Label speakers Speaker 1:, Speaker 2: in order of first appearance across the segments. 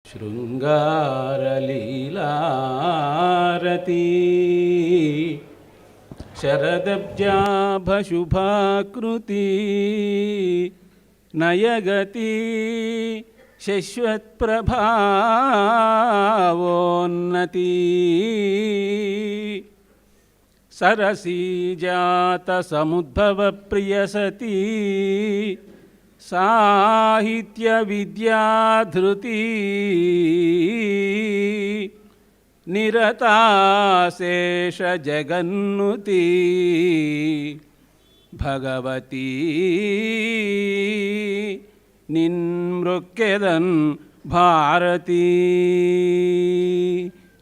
Speaker 1: శృంగారలీలారతి శరదబ్జాభశుభాకృతి నయగతి శశ్వత్ప్రభావోన్నతి సరసీజాత సముద్భవ ప్రియసతి సాహిత్య విద్యాధృతి నిరతాశేష జగన్నుతి భగవతి నిన్మృక్కెదన్ భారతి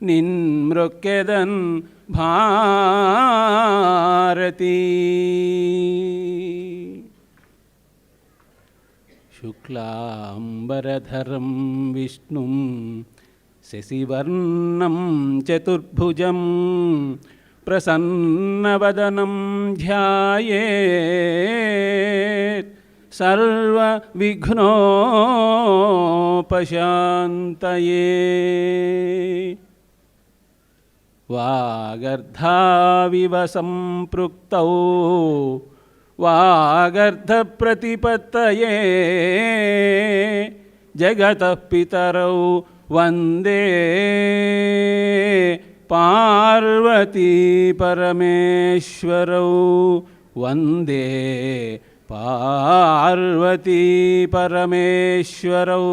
Speaker 1: నిన్మృక్కెదన్ భారతి. శుక్లాంబరధరం విష్ణుం శశివర్ణం చతుర్భుజం ప్రసన్నవదనం ధ్యాయేత్ సర్వవిఘ్నోపశాంతయే. వాగర్ధావివ సంపృక్తౌ వాగర్ధప్రతిపత్తయే జగతః పితరౌ వందే పార్వతీ పరమేశ్వరౌ వందే పార్వతీ పరమేశ్వరౌ.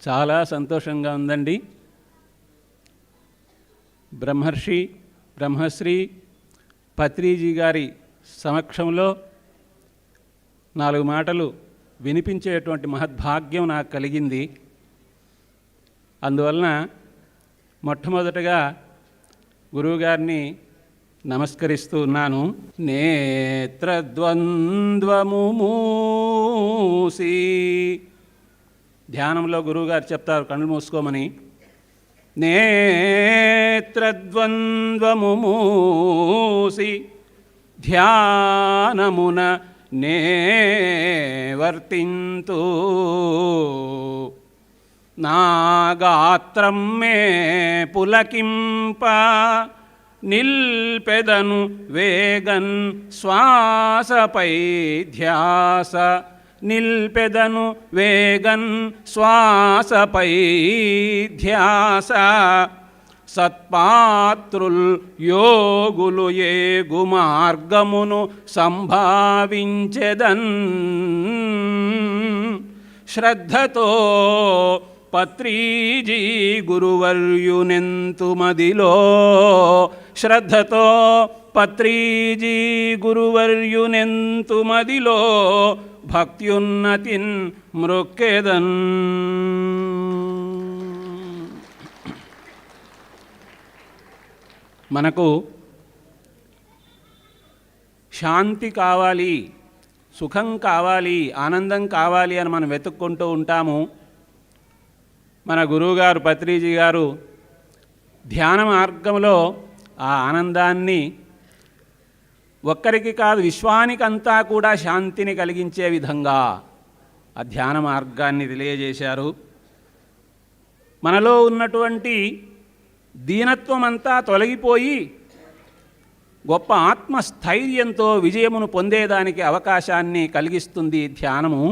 Speaker 1: చాలా సంతోషంగా ఉందండి. బ్రహ్మశ్రీ పత్రిజీ గారి సమక్షంలో 4 మాటలు వినిపించేటువంటి మహద్భాగ్యం నాకు కలిగింది. అందువలన మొట్టమొదటగా గురువుగారిని నమస్కరిస్తూ ఉన్నాను. నేత్రద్వంద్వము మూసి, ధ్యానంలో గురువుగారు చెప్తారు కళ్ళు మూసుకోమని. నేత్రద్వంద్వము మూసి ధ్యానమున నే వర్తింతు నా గాత్రం మే పులకింప నిల్పెదను వేగన్ శ్వాసపై ధ్యాస నిల్పెదను వేగన్ శ్వాసపై ధ్యాస. సత్పాత్రుల్ యోగులు ఏగు మార్గమును సంభావించెదన్ శ్రద్ధతో పత్రిజీ గురువర్యునెంతు మదిలో. శ్రద్ధతో పత్రిజీ గురువర్యునెంతు మదిలో భక్త్యున్నతిన్ మృక్కెదన్. మనకు శాంతి కావాలి, సుఖం కావాలి, ఆనందం కావాలి అని మనం వెతుక్కుంటూ ఉంటాము. మన గురువుగారు పత్రిజీ గారు ధ్యాన మార్గంలో ఆ ఆనందాన్ని ఒక్కరికి కాదు విశ్వానికంతా కూడా శాంతిని కలిగించే విధంగా ఆ ధ్యాన మార్గాన్ని తెలియజేశారు. మనలో ఉన్నటువంటి దీనత్వం అంతా తొలగిపోయి గొప్ప ఆత్మస్థైర్యంతో విజయమును పొందేదానికి అవకాశాన్ని కలిగిస్తుంది ధ్యానము.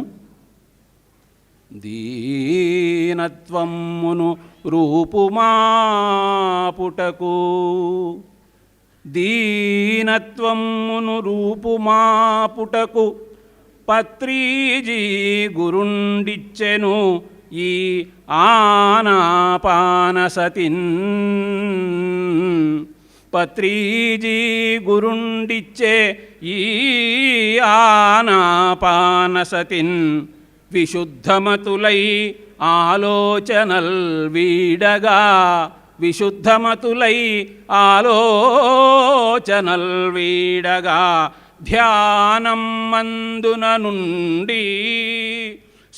Speaker 1: దీనత్వమును రూపుమాపుటకు, దీనత్వమును రూపుమాపుటకు పత్రిజీ గురుండిచ్చెను ఈ ఆనాపానసతిన్. పత్రిజీ గురుండిచ్చే ఈ ఆనాపానసతిన్. విశుద్ధమతులై ఆలోచనల్ వీడగా, విశుద్ధమతులై ఆలోచనల్ వీడగా ధ్యానం మందున నుండి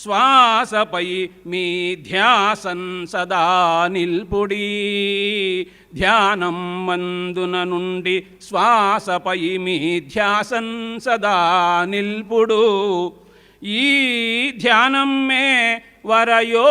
Speaker 1: శ్వాసపై మీ ధ్యాసన్ సదా నిల్పుడి. ధ్యానం మందున నుండి శ్వాసపై మీ ధ్యాసన్ సదా నిల్పుడు. ఈ ధ్యానం మే వరయోగమౌను,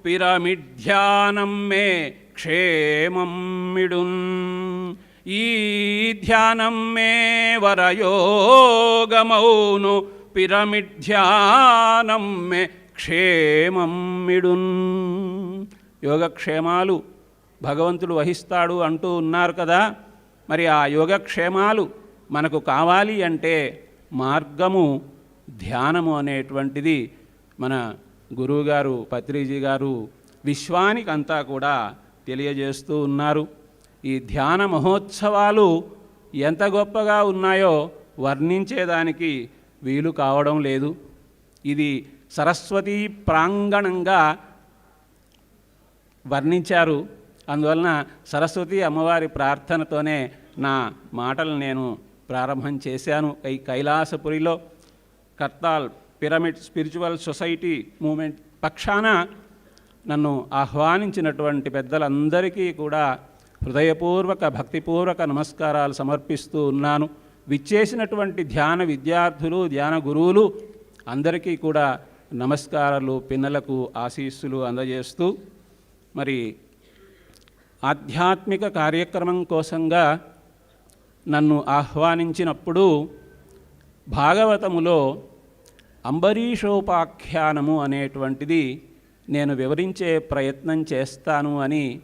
Speaker 1: పిరమిడ్ ధ్యానం మే క్షేమం మిడున్. ఈ ధ్యానం మే వరయోగమౌను, పిరమిడ్ ధ్యానం మే క్షేమం మిడున్. యోగక్షేమాలు భగవంతుడు వహిస్తాడు అంటూ ఉన్నారు కదా. మరి ఆ యోగక్షేమాలు మనకు కావాలి అంటే మార్గము ధ్యానము అనేటువంటిది మన గురువుగారు పత్రిజీ గారు విశ్వానికంతా కూడా తెలియజేస్తూ ఉన్నారు. ఈ ధ్యాన మహోత్సవాలు ఎంత గొప్పగా ఉన్నాయో వర్ణించేదానికి వీలు కావడం లేదు. ఇది సరస్వతీ ప్రాంగణంగా వర్ణించారు. అందువలన సరస్వతి అమ్మవారి ప్రార్థనతోనే నా మాటలు నేను ప్రారంభం చేశాను. ఈ కైలాసపురిలో Kadthal pyramid spiritual society movement పక్షాన నన్ను ఆహ్వానించినటువంటి పెద్దలందరికీ కూడా హృదయపూర్వక భక్తిపూర్వక నమస్కారాలు సమర్పిస్తూ ఉన్నాను. విచ్చేసినటువంటి ధ్యాన విద్యార్థులు ధ్యాన గురువులు అందరికీ కూడా నమస్కారాలు, పిన్నలకు ఆశీస్సులు అందజేస్తూ మరి ఆధ్యాత్మిక కార్యక్రమం కోసంగా నన్ను ఆహ్వానించినప్పుడు భాగవతములో అంబరీషోపాఖ్యానము అనేటువంటిది నేను వివరించే ప్రయత్నం చేస్తాను అని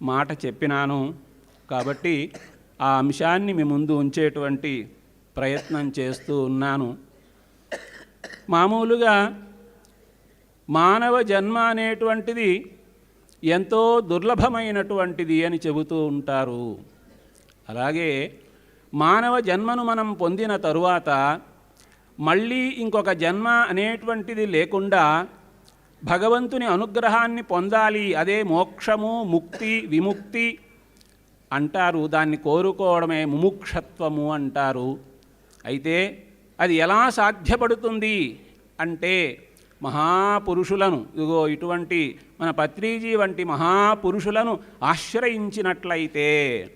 Speaker 1: మాట చెప్పినాను. కాబట్టి ఆ అంశాన్ని మీ ముందు ఉంచేటువంటి ప్రయత్నం చేస్తూ ఉన్నాను. మామూలుగా మానవ జన్మ అనేటువంటిది ఎంతో దుర్లభమైనటువంటిది అని చెబుతూ ఉంటారు. అలాగే మానవ జన్మను మనం పొందిన తరువాత మళ్ళీ ఇంకొక జన్మ అనేటువంటిది లేకుండా భగవంతుని అనుగ్రహాన్ని పొందాలి, అదే మోక్షము, ముక్తి, విముక్తి అంటారు. దాన్ని కోరుకోవడమే ముముక్షత్వము అంటారు. అయితే అది ఎలా సాధ్యపడుతుంది అంటే మహాపురుషులను, ఇదిగో ఇటువంటి మన పత్రిజీ వంటి మహాపురుషులను ఆశ్రయించినట్లయితే,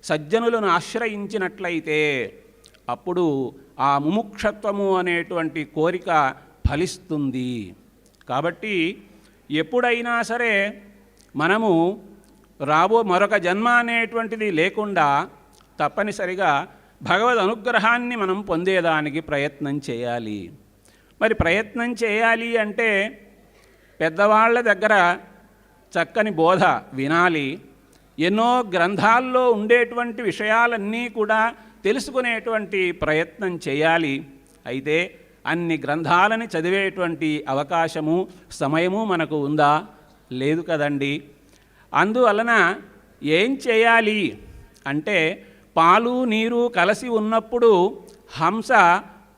Speaker 1: సజ్జనులను ఆశ్రయించినట్లయితే అప్పుడు ఆ ముముక్షత్వము అనేటువంటి కోరిక ఫలిస్తుంది. కాబట్టి ఎప్పుడైనా సరే మనము మరొక జన్మ అనేటువంటిది లేకుండా తప్పనిసరిగా భగవద్ అనుగ్రహాన్ని మనం పొందేదానికి ప్రయత్నం చేయాలి. మరి ప్రయత్నం చేయాలి అంటే పెద్దవాళ్ళ దగ్గర చక్కని బోధ వినాలి. ఎన్నో గ్రంథాల్లో ఉండేటువంటి విషయాలన్నీ కూడా తెలుసుకునేటువంటి ప్రయత్నం చేయాలి. అయితే అన్ని గ్రంథాలని చదివేటువంటి అవకాశము, సమయము మనకు ఉందా? లేదు కదండి. అందువలన ఏం చేయాలి అంటే పాలు నీరు కలిసి ఉన్నప్పుడు హంస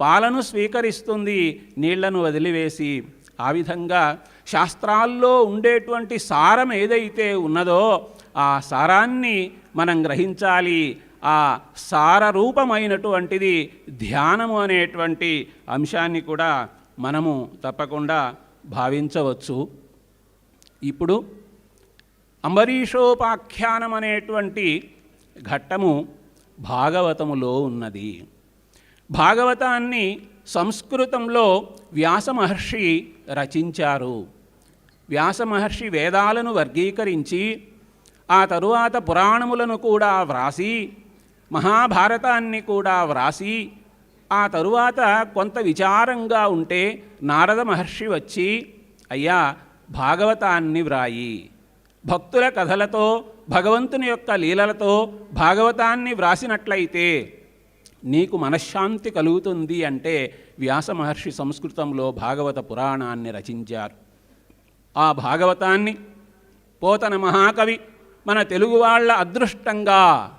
Speaker 1: పాలను స్వీకరిస్తుంది నీళ్లను వదిలివేసి. ఆ విధంగా శాస్త్రాల్లో ఉండేటువంటి సారం ఏదైతే ఉన్నదో ఆ సారాన్ని మనం గ్రహించాలి. ఆ సారరూపమైనటువంటిది ధ్యానము అనేటువంటి అంశాన్ని కూడా మనము తప్పకుండా భావించవచ్చు. ఇప్పుడు అంబరీషోపాఖ్యానం అనేటువంటి ఘట్టము భాగవతములో ఉన్నది. భాగవతాన్ని సంస్కృతంలో వ్యాసమహర్షి రచించారు. వ్యాసమహర్షి వేదాలను వర్గీకరించి ఆ తరువాత పురాణములను కూడా వ్రాసి మహాభారతాన్ని కూడా వ్రాసి ఆ తరువాత కొంత విచారంగా ఉంటే నారద మహర్షి వచ్చి, అయ్యా భాగవతాన్ని వ్రాయి, భక్తుల కథలతో భగవంతుని యొక్క లీలలతో భాగవతాన్ని వ్రాసినట్లయితే నీకు మనశ్శాంతి కలుగుతుంది అంటే వ్యాస మహర్షి సంస్కృతంలో భాగవత పురాణాన్ని రచించారు. ఆ భాగవతాన్ని పోతన మహాకవి మన తెలుగు వాళ్ళ అదృష్టంగా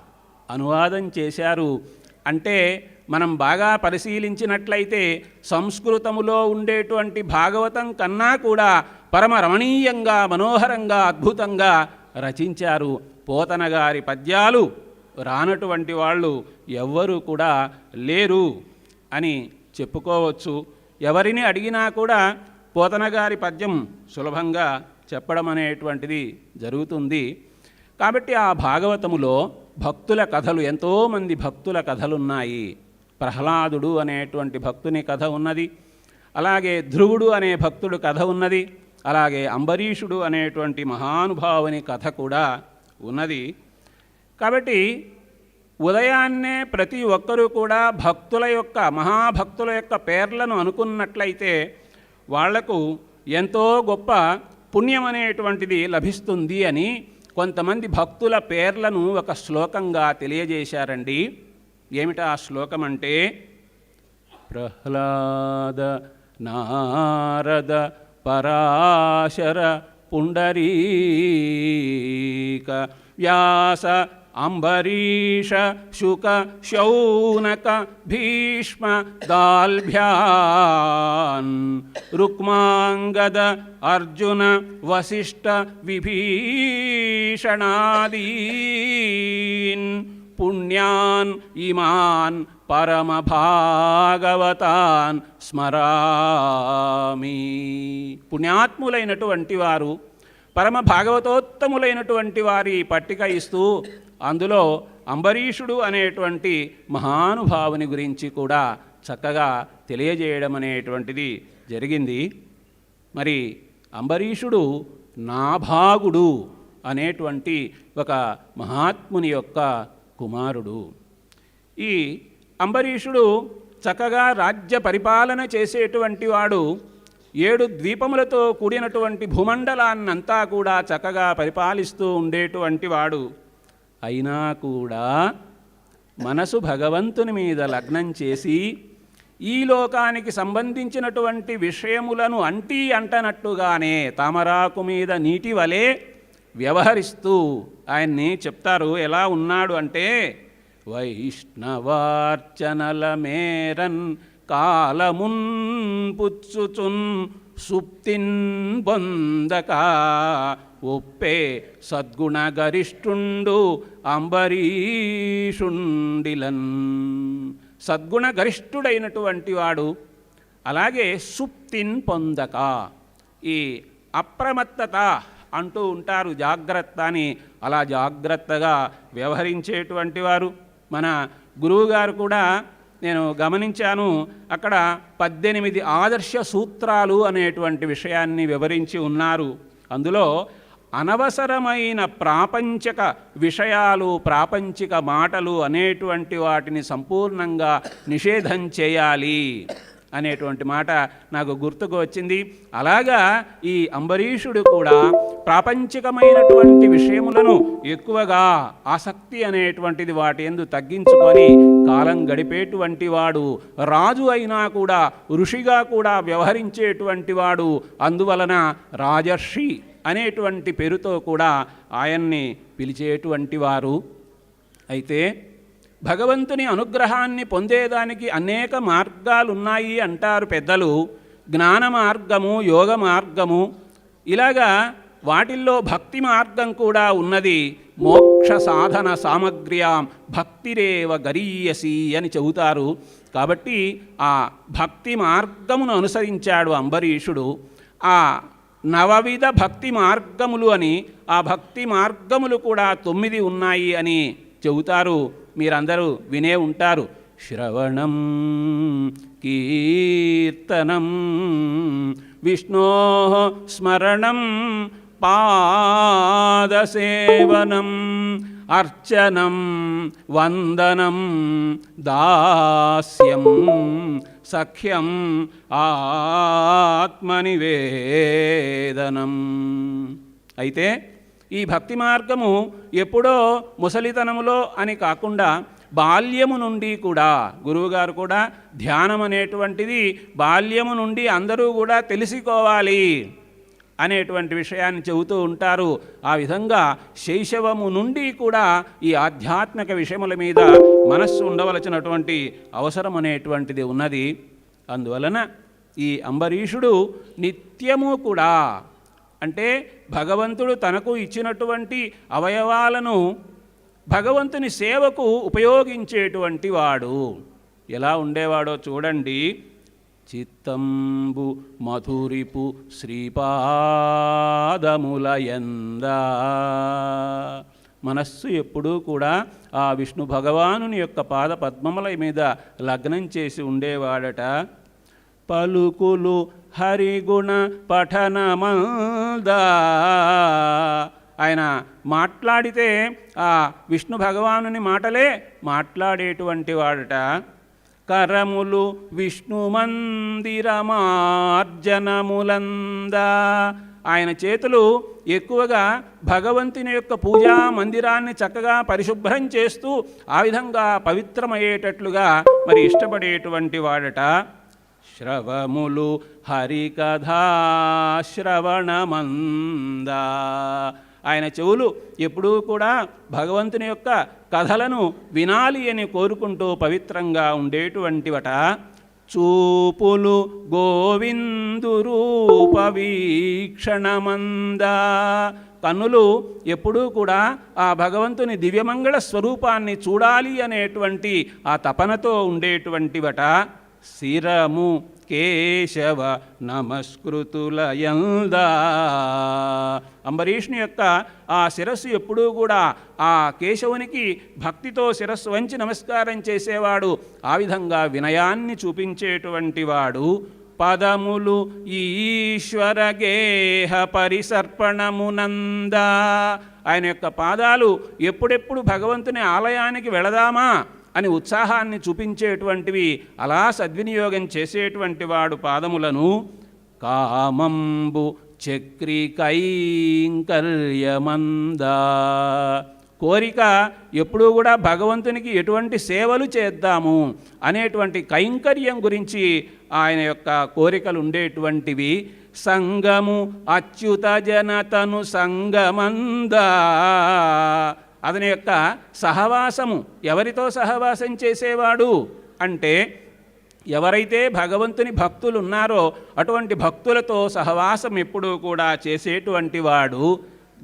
Speaker 1: అనువాదం చేశారు. అంటే మనం బాగా పరిశీలించినట్లయితే సంస్కృతములో ఉండేటువంటి భాగవతం కన్నా కూడా పరమ రమణీయంగా, మనోహరంగా, అద్భుతంగా రచించారు. పోతన గారి పద్యాలు రానటువంటి వాళ్ళు ఎవ్వరూ కూడా లేరు అని చెప్పుకోవచ్చు. ఎవరిని అడిగినా కూడా పోతన గారి పద్యం సులభంగా చెప్పడం అనేటువంటిది జరుగుతుంది. కాబట్టి ఆ భాగవతములో భక్తుల కథలు, ఎంతోమంది భక్తుల కథలున్నాయి. ప్రహ్లాదుడు అనేటువంటి భక్తుని కథ ఉన్నది, అలాగే ధ్రువుడు అనే భక్తుడు కథ ఉన్నది, అలాగే అంబరీషుడు అనేటువంటి మహానుభావుని కథ కూడా ఉన్నది. కాబట్టి ఉదయాన్నే ప్రతి ఒక్కరూ కూడా భక్తుల యొక్క, మహాభక్తుల యొక్క పేర్లను అనుకున్నట్లయితే వాళ్లకు ఎంతో గొప్ప పుణ్యం అనేటువంటిది లభిస్తుంది అని కొంతమంది భక్తుల పేర్లను ఒక శ్లోకంగా తెలియజేశారండి. ఏమిటా ఆ శ్లోకం అంటే, ప్రహ్లాద, నారద, పరాశర, పుండరీక, వ్యాస, అంబరీష, శుక, శౌనక, భీష్మ, దాల్భ్యాన్, రుక్మాంగద, అర్జున, వశిష్ఠ, విభీషణాదీన్ పుణ్యాన్ ఇమాన్ పరమభాగవతాన్ స్మరామి. పుణ్యాత్ములైనటువంటి వారు, పరమ భాగవతోత్తములైనటువంటి వారి పట్టిక ఇస్తూ అందులో అంబరీషుడు అనేటువంటి మహానుభావుని గురించి కూడా చక్కగా తెలియజేయడం అనేటువంటిది జరిగింది. మరి అంబరీషుడు నాభాగుడు అనేటువంటి ఒక మహాత్ముని యొక్క కుమారుడు. ఈ అంబరీషుడు చక్కగా రాజ్య పరిపాలన చేసేటువంటి వాడు. 7 ద్వీపములతో కూడినటువంటి భూమండలాన్నంతా కూడా చక్కగా పరిపాలిస్తూ ఉండేటువంటి వాడు. అయినా కూడా మనసు భగవంతుని మీద లగ్నం చేసి ఈ లోకానికి సంబంధించినటువంటి విషయములను అంటనట్టుగానే తామరాకు మీద నీటి వలె వ్యవహరిస్తూ ఆయన్ని చెప్తారు. ఎలా ఉన్నాడు అంటే, వైష్ణవార్చనల మేరన్ కాలమున్ పుచ్చుచున్ సుప్తిన్ పొందక ఒప్పే సద్గుణ గరిష్ఠుండు అంబరీషుండిలన్. సద్గుణ గరిష్ఠుడైనటువంటి వాడు, అలాగే సుప్తిన్ పొందక, ఈ అప్రమత్తత అంటూ ఉంటారు, జాగ్రత్త అని, అలా జాగ్రత్తగా వ్యవహరించేటువంటి వారు. మన గురువుగారు కూడా నేను గమనించాను, అక్కడ 18 ఆదర్శ సూత్రాలు అనేటువంటి విషయాన్ని వివరించి ఉన్నారు. అందులో అనవసరమైన ప్రాపంచిక విషయాలు, ప్రాపంచిక మాటలు అనేటువంటి వాటిని సంపూర్ణంగా నిషేధం చేయాలి అనేటువంటి మాట నాకు గుర్తుకు వచ్చింది. అలాగా ఈ అంబరీషుడు కూడా ప్రాపంచికమైనటువంటి విషయములను ఎక్కువగా ఆసక్తి అనేటువంటిది వాటి యందు తగ్గించుకొని కాలం గడిపేటువంటి వాడు. రాజు అయినా కూడా ఋషిగా కూడా వ్యవహరించేటువంటి వాడు. అందువలన రాజర్షి అనేటువంటి పేరుతో కూడా ఆయన్ని పిలిచేటువంటి వారు. అయితే భగవంతుని అనుగ్రహాన్ని పొందేదానికి అనేక మార్గాలున్నాయి అంటారు పెద్దలు. జ్ఞాన మార్గము, యోగ మార్గము, ఇలాగా వాటిల్లో భక్తి మార్గం కూడా ఉన్నది. మోక్ష సాధన సామగ్ర్యాం భక్తిరేవ గరీయసి అని చెబుతారు. కాబట్టి ఆ భక్తి మార్గమును అనుసరించాడు అంబరీషుడు. ఆ 9 భక్తి మార్గములు అని, ఆ భక్తి మార్గములు కూడా 9 ఉన్నాయి అని చెబుతారు. మీరందరూ వినే ఉంటారు. శ్రవణం, కీర్తనం, విష్ణో స్మరణం, పాదసేవనం, అర్చనం, వందనం, దాస్యం, సఖ్యం, ఆత్మనివేదనం. అయితే ఈ భక్తి మార్గము ఎప్పుడో ముసలితనములో అని కాకుండా బాల్యము నుండి కూడా, గురువుగారు కూడా ధ్యానం అనేటువంటిది బాల్యము నుండి అందరూ కూడా తెలుసుకోవాలి అనేటువంటి విషయాన్ని చెబుతూ ఉంటారు. ఆ విధంగా శైశవము నుండి కూడా ఈ ఆధ్యాత్మిక విషయముల మీద మనస్సు ఉండవలసినటువంటి అవసరం అనేటువంటిది ఉన్నది. అందువలన ఈ అంబరీషుడు నిత్యము కూడా, అంటే భగవంతుడు తనకు ఇచ్చినటువంటి అవయవాలను భగవంతుని సేవకు ఉపయోగించేటువంటి వాడు. ఎలా ఉండేవాడో చూడండి. చిత్తంబు మధురిపు శ్రీపాదములయందా. మనస్సు ఎప్పుడూ కూడా ఆ విష్ణు భగవానుని యొక్క పాద పద్మముల మీద లగ్నం చేసి ఉండేవాడట. పలుకులు హరిగుణ పఠనమందా. ఆయన మాట్లాడితే ఆ విష్ణు భగవానుని మాటలే మాట్లాడేటువంటి వాడట. కరములు విష్ణు మందిరమార్జనములందా. ఆయన చేతులు ఎక్కువగా భగవంతుని యొక్క పూజా మందిరాన్ని చక్కగా పరిశుభ్రం చేస్తూ ఆ విధంగా పవిత్రమయ్యేటట్లుగా మరి ఇష్టపడేటువంటి వాడట. శ్రవములు హరికథా శ్రవణమందా. ఆయన చెవులు ఎప్పుడూ కూడా భగవంతుని యొక్క కథలను వినాలి అని కోరుకుంటూ పవిత్రంగా ఉండేటువంటివట. చూపులు గోవిందు రూప వీక్షణమందా. కన్నులు ఎప్పుడూ కూడా ఆ భగవంతుని దివ్యమంగళ స్వరూపాన్ని చూడాలి అనేటువంటి ఆ తపనతో ఉండేటువంటివట. శిరము కేశవ నమస్కృతులయందా. అంబరీషుని యొక్క ఆ శిరస్సు ఎప్పుడూ కూడా ఆ కేశవునికి భక్తితో శిరస్సు వంచి నమస్కారం చేసేవాడు. ఆ విధంగా వినయాన్ని చూపించేటువంటి వాడు. పదములు ఈశ్వర గేహ పరిసర్పణమునందా. ఆయన యొక్క పాదాలు ఎప్పుడెప్పుడు భగవంతుని ఆలయానికి వెళదామా అని ఉత్సాహాన్ని చూపించేటువంటివి. అలా సద్వినియోగం చేసేటువంటి వాడు పాదములను. కామంబు చక్రి కైంకర్యమందా. కోరిక ఎప్పుడూ కూడా భగవంతునికి ఎటువంటి సేవలు చేద్దాము అనేటువంటి కైంకర్యం గురించి ఆయన యొక్క కోరికలు ఉండేటువంటివి. సంగము అచ్యుత జనతను సంగమందా. అతని యొక్క సహవాసము ఎవరితో సహవాసం చేసేవాడు అంటే ఎవరైతే భగవంతుని భక్తులు ఉన్నారో అటువంటి భక్తులతో సహవాసం ఎప్పుడూ కూడా చేసేటువంటి వాడు.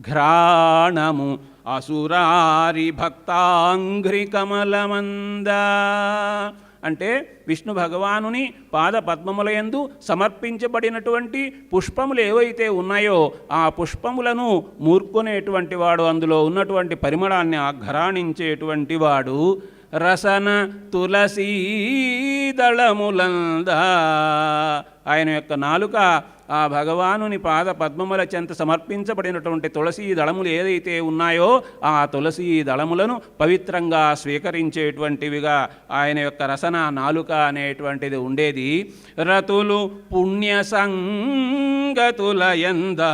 Speaker 1: ఘ్రాణము అసురారి భక్తాంఘ్రి కమలమందా. అంటే విష్ణు భగవానుని పాద పద్మములయందు సమర్పించబడినటువంటి పుష్పములు ఏవైతే ఉన్నాయో ఆ పుష్పములను మూర్కొనేటువంటి వాడు, అందులో ఉన్నటువంటి పరిమళాన్ని ఆఘ్రాణించేటువంటి వాడు. రసన తులసీదళములందా. ఆయన యొక్క నాలుక ఆ భగవానుని పాద పద్మముల చెంత సమర్పించబడినటువంటి తులసీ దళములు ఏదైతే ఉన్నాయో ఆ తులసీ దళములను పవిత్రంగా స్వీకరించేటువంటివిగా ఆయన యొక్క రసన నాలుక అనేటువంటిది ఉండేది. రతులు పుణ్య సంగతులయందా.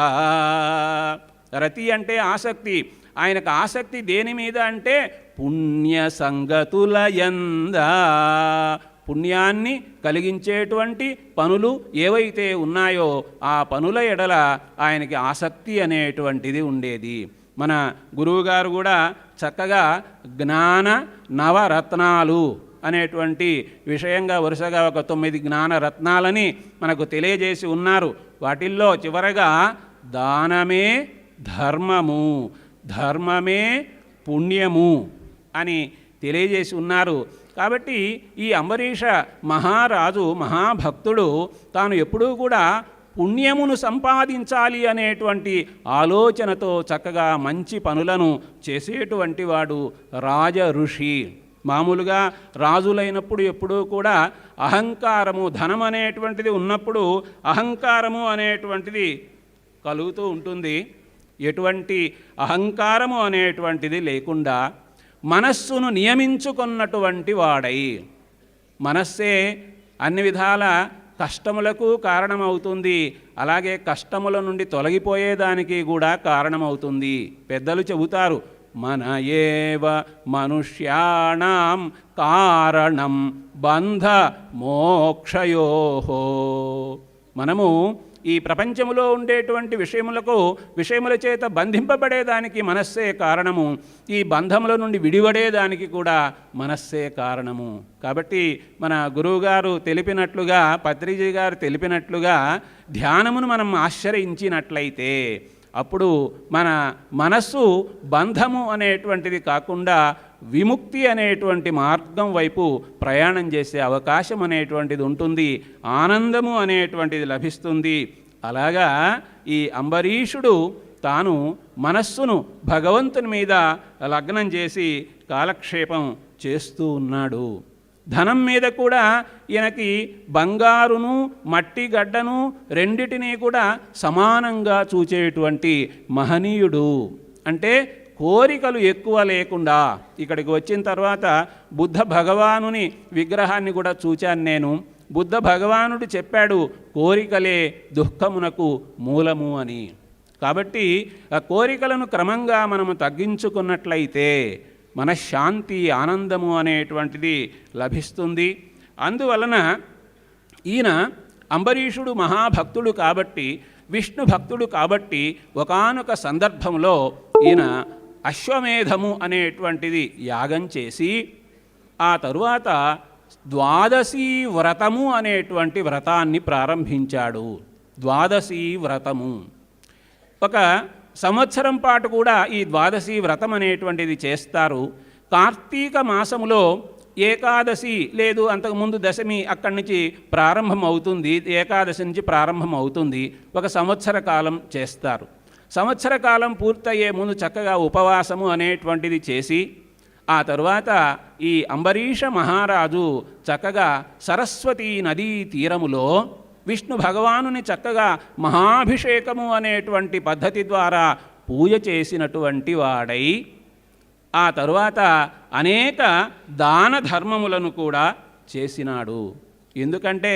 Speaker 1: రతి అంటే ఆసక్తి. ఆయనకు ఆసక్తి దేని మీద అంటే పుణ్య సంగతులయందా. పుణ్యాన్ని కలిగించేటువంటి పనులు ఏవైతే ఉన్నాయో ఆ పనుల ఎడల ఆయనకి ఆసక్తి అనేటువంటిది ఉండేది. మన గురువుగారు కూడా చక్కగా జ్ఞాన నవరత్నాలు అనేటువంటి విషయంగా వరుసగా ఒక 9 జ్ఞానరత్నాలని మనకు తెలియజేసి ఉన్నారు. వాటిల్లో చివరగా దానమే ధర్మము, ధర్మమే పుణ్యము అని తెలియజేసి ఉన్నారు. కాబట్టి ఈ అంబరీష మహారాజు మహాభక్తుడు తాను ఎప్పుడూ కూడా పుణ్యమును సంపాదించాలి అనేటువంటి ఆలోచనతో చక్కగా మంచి పనులను చేసేటువంటి వాడు రాజ ఋషి. మామూలుగా రాజులైనప్పుడు ఎప్పుడూ కూడా అహంకారము, ధనం అనేటువంటిది ఉన్నప్పుడు అహంకారము అనేటువంటిది కలుగుతూ ఉంటుంది. ఎటువంటి అహంకారము అనేటువంటిది లేకుండా మనస్సును నియమించుకున్నటువంటి వాడై, మనస్సే అన్ని విధాల కష్టములకు కారణమవుతుంది, అలాగే కష్టముల నుండి తొలగిపోయేదానికి కూడా కారణమవుతుంది. పెద్దలు చెబుతారు, మన ఏవ మనుష్యాణం కారణం బంధ మోక్షయోహో. మనము ఈ ప్రపంచంలో ఉండేటువంటి విషయముల చేత బంధింపబడేదానికి మనస్సే కారణము, ఈ బంధముల నుండి విడివడేదానికి కూడా మనస్సే కారణము. కాబట్టి మన గురువుగారు తెలిపినట్లుగా, పత్రిజీ గారు తెలిపినట్లుగా ధ్యానమును మనం ఆశ్రయించినట్లయితే అప్పుడు మన మనస్సు బంధము అనేటువంటిది కాకుండా విముక్తి అనేటువంటి మార్గం వైపు ప్రయాణం చేసే అవకాశం అనేటువంటిది ఉంటుంది, ఆనందము అనేటువంటిది లభిస్తుంది. అలాగా ఈ అంబరీషుడు తాను మనస్సును భగవంతుని మీద లగ్నం చేసి కాలక్షేపం చేస్తూ ఉన్నాడు. ధనం మీద కూడా ఈయనకి బంగారును మట్టి గడ్డను రెండిటినీ కూడా సమానంగా చూచేటువంటి మహనీయుడు. అంటే కోరికలు ఎక్కువ లేకుండా. ఇక్కడికి వచ్చిన తర్వాత బుద్ధ భగవానుని విగ్రహాన్ని కూడా చూచాను నేను. బుద్ధ భగవానుడు చెప్పాడు, కోరికలే దుఃఖమునకు మూలము అని. కాబట్టి ఆ కోరికలను క్రమంగా మనము తగ్గించుకున్నట్లయితే మనశ్శాంతి, ఆనందము అనేటువంటిది లభిస్తుంది. అందువలన ఈయన అంబరీషుడు మహాభక్తుడు కాబట్టి, విష్ణు భక్తుడు కాబట్టి ఒకానొక సందర్భంలో ఈయన అశ్వమేధము అనేటువంటిది యాగం చేసి ఆ తరువాత ద్వాదశీ వ్రతము అనేటువంటి వ్రతాన్ని ప్రారంభించాడు. ద్వాదశీ వ్రతము ఒక సంవత్సరం పాటు కూడా ఈ ద్వాదశి వ్రతం అనేటువంటిది చేస్తారు. కార్తీక మాసములో ఏకాదశి లేదు, అంతకుముందు దశమి అక్కడి నుంచి ప్రారంభం అవుతుంది, ఏకాదశి నుంచి ప్రారంభం అవుతుంది. ఒక సంవత్సర కాలం చేస్తారు. సంవత్సర కాలం పూర్తయ్యే ముందు చక్కగా ఉపవాసము అనేటువంటిది చేసి ఆ తరువాత ఈ అంబరీష మహారాజు చక్కగా సరస్వతీ నదీ తీరములో విష్ణు భగవానుని చక్కగా మహాభిషేకము అనేటువంటి పద్ధతి ద్వారా పూజ చేసినటువంటి వాడై ఆ తరువాత అనేక దాన ధర్మములను కూడా చేసినాడు. ఎందుకంటే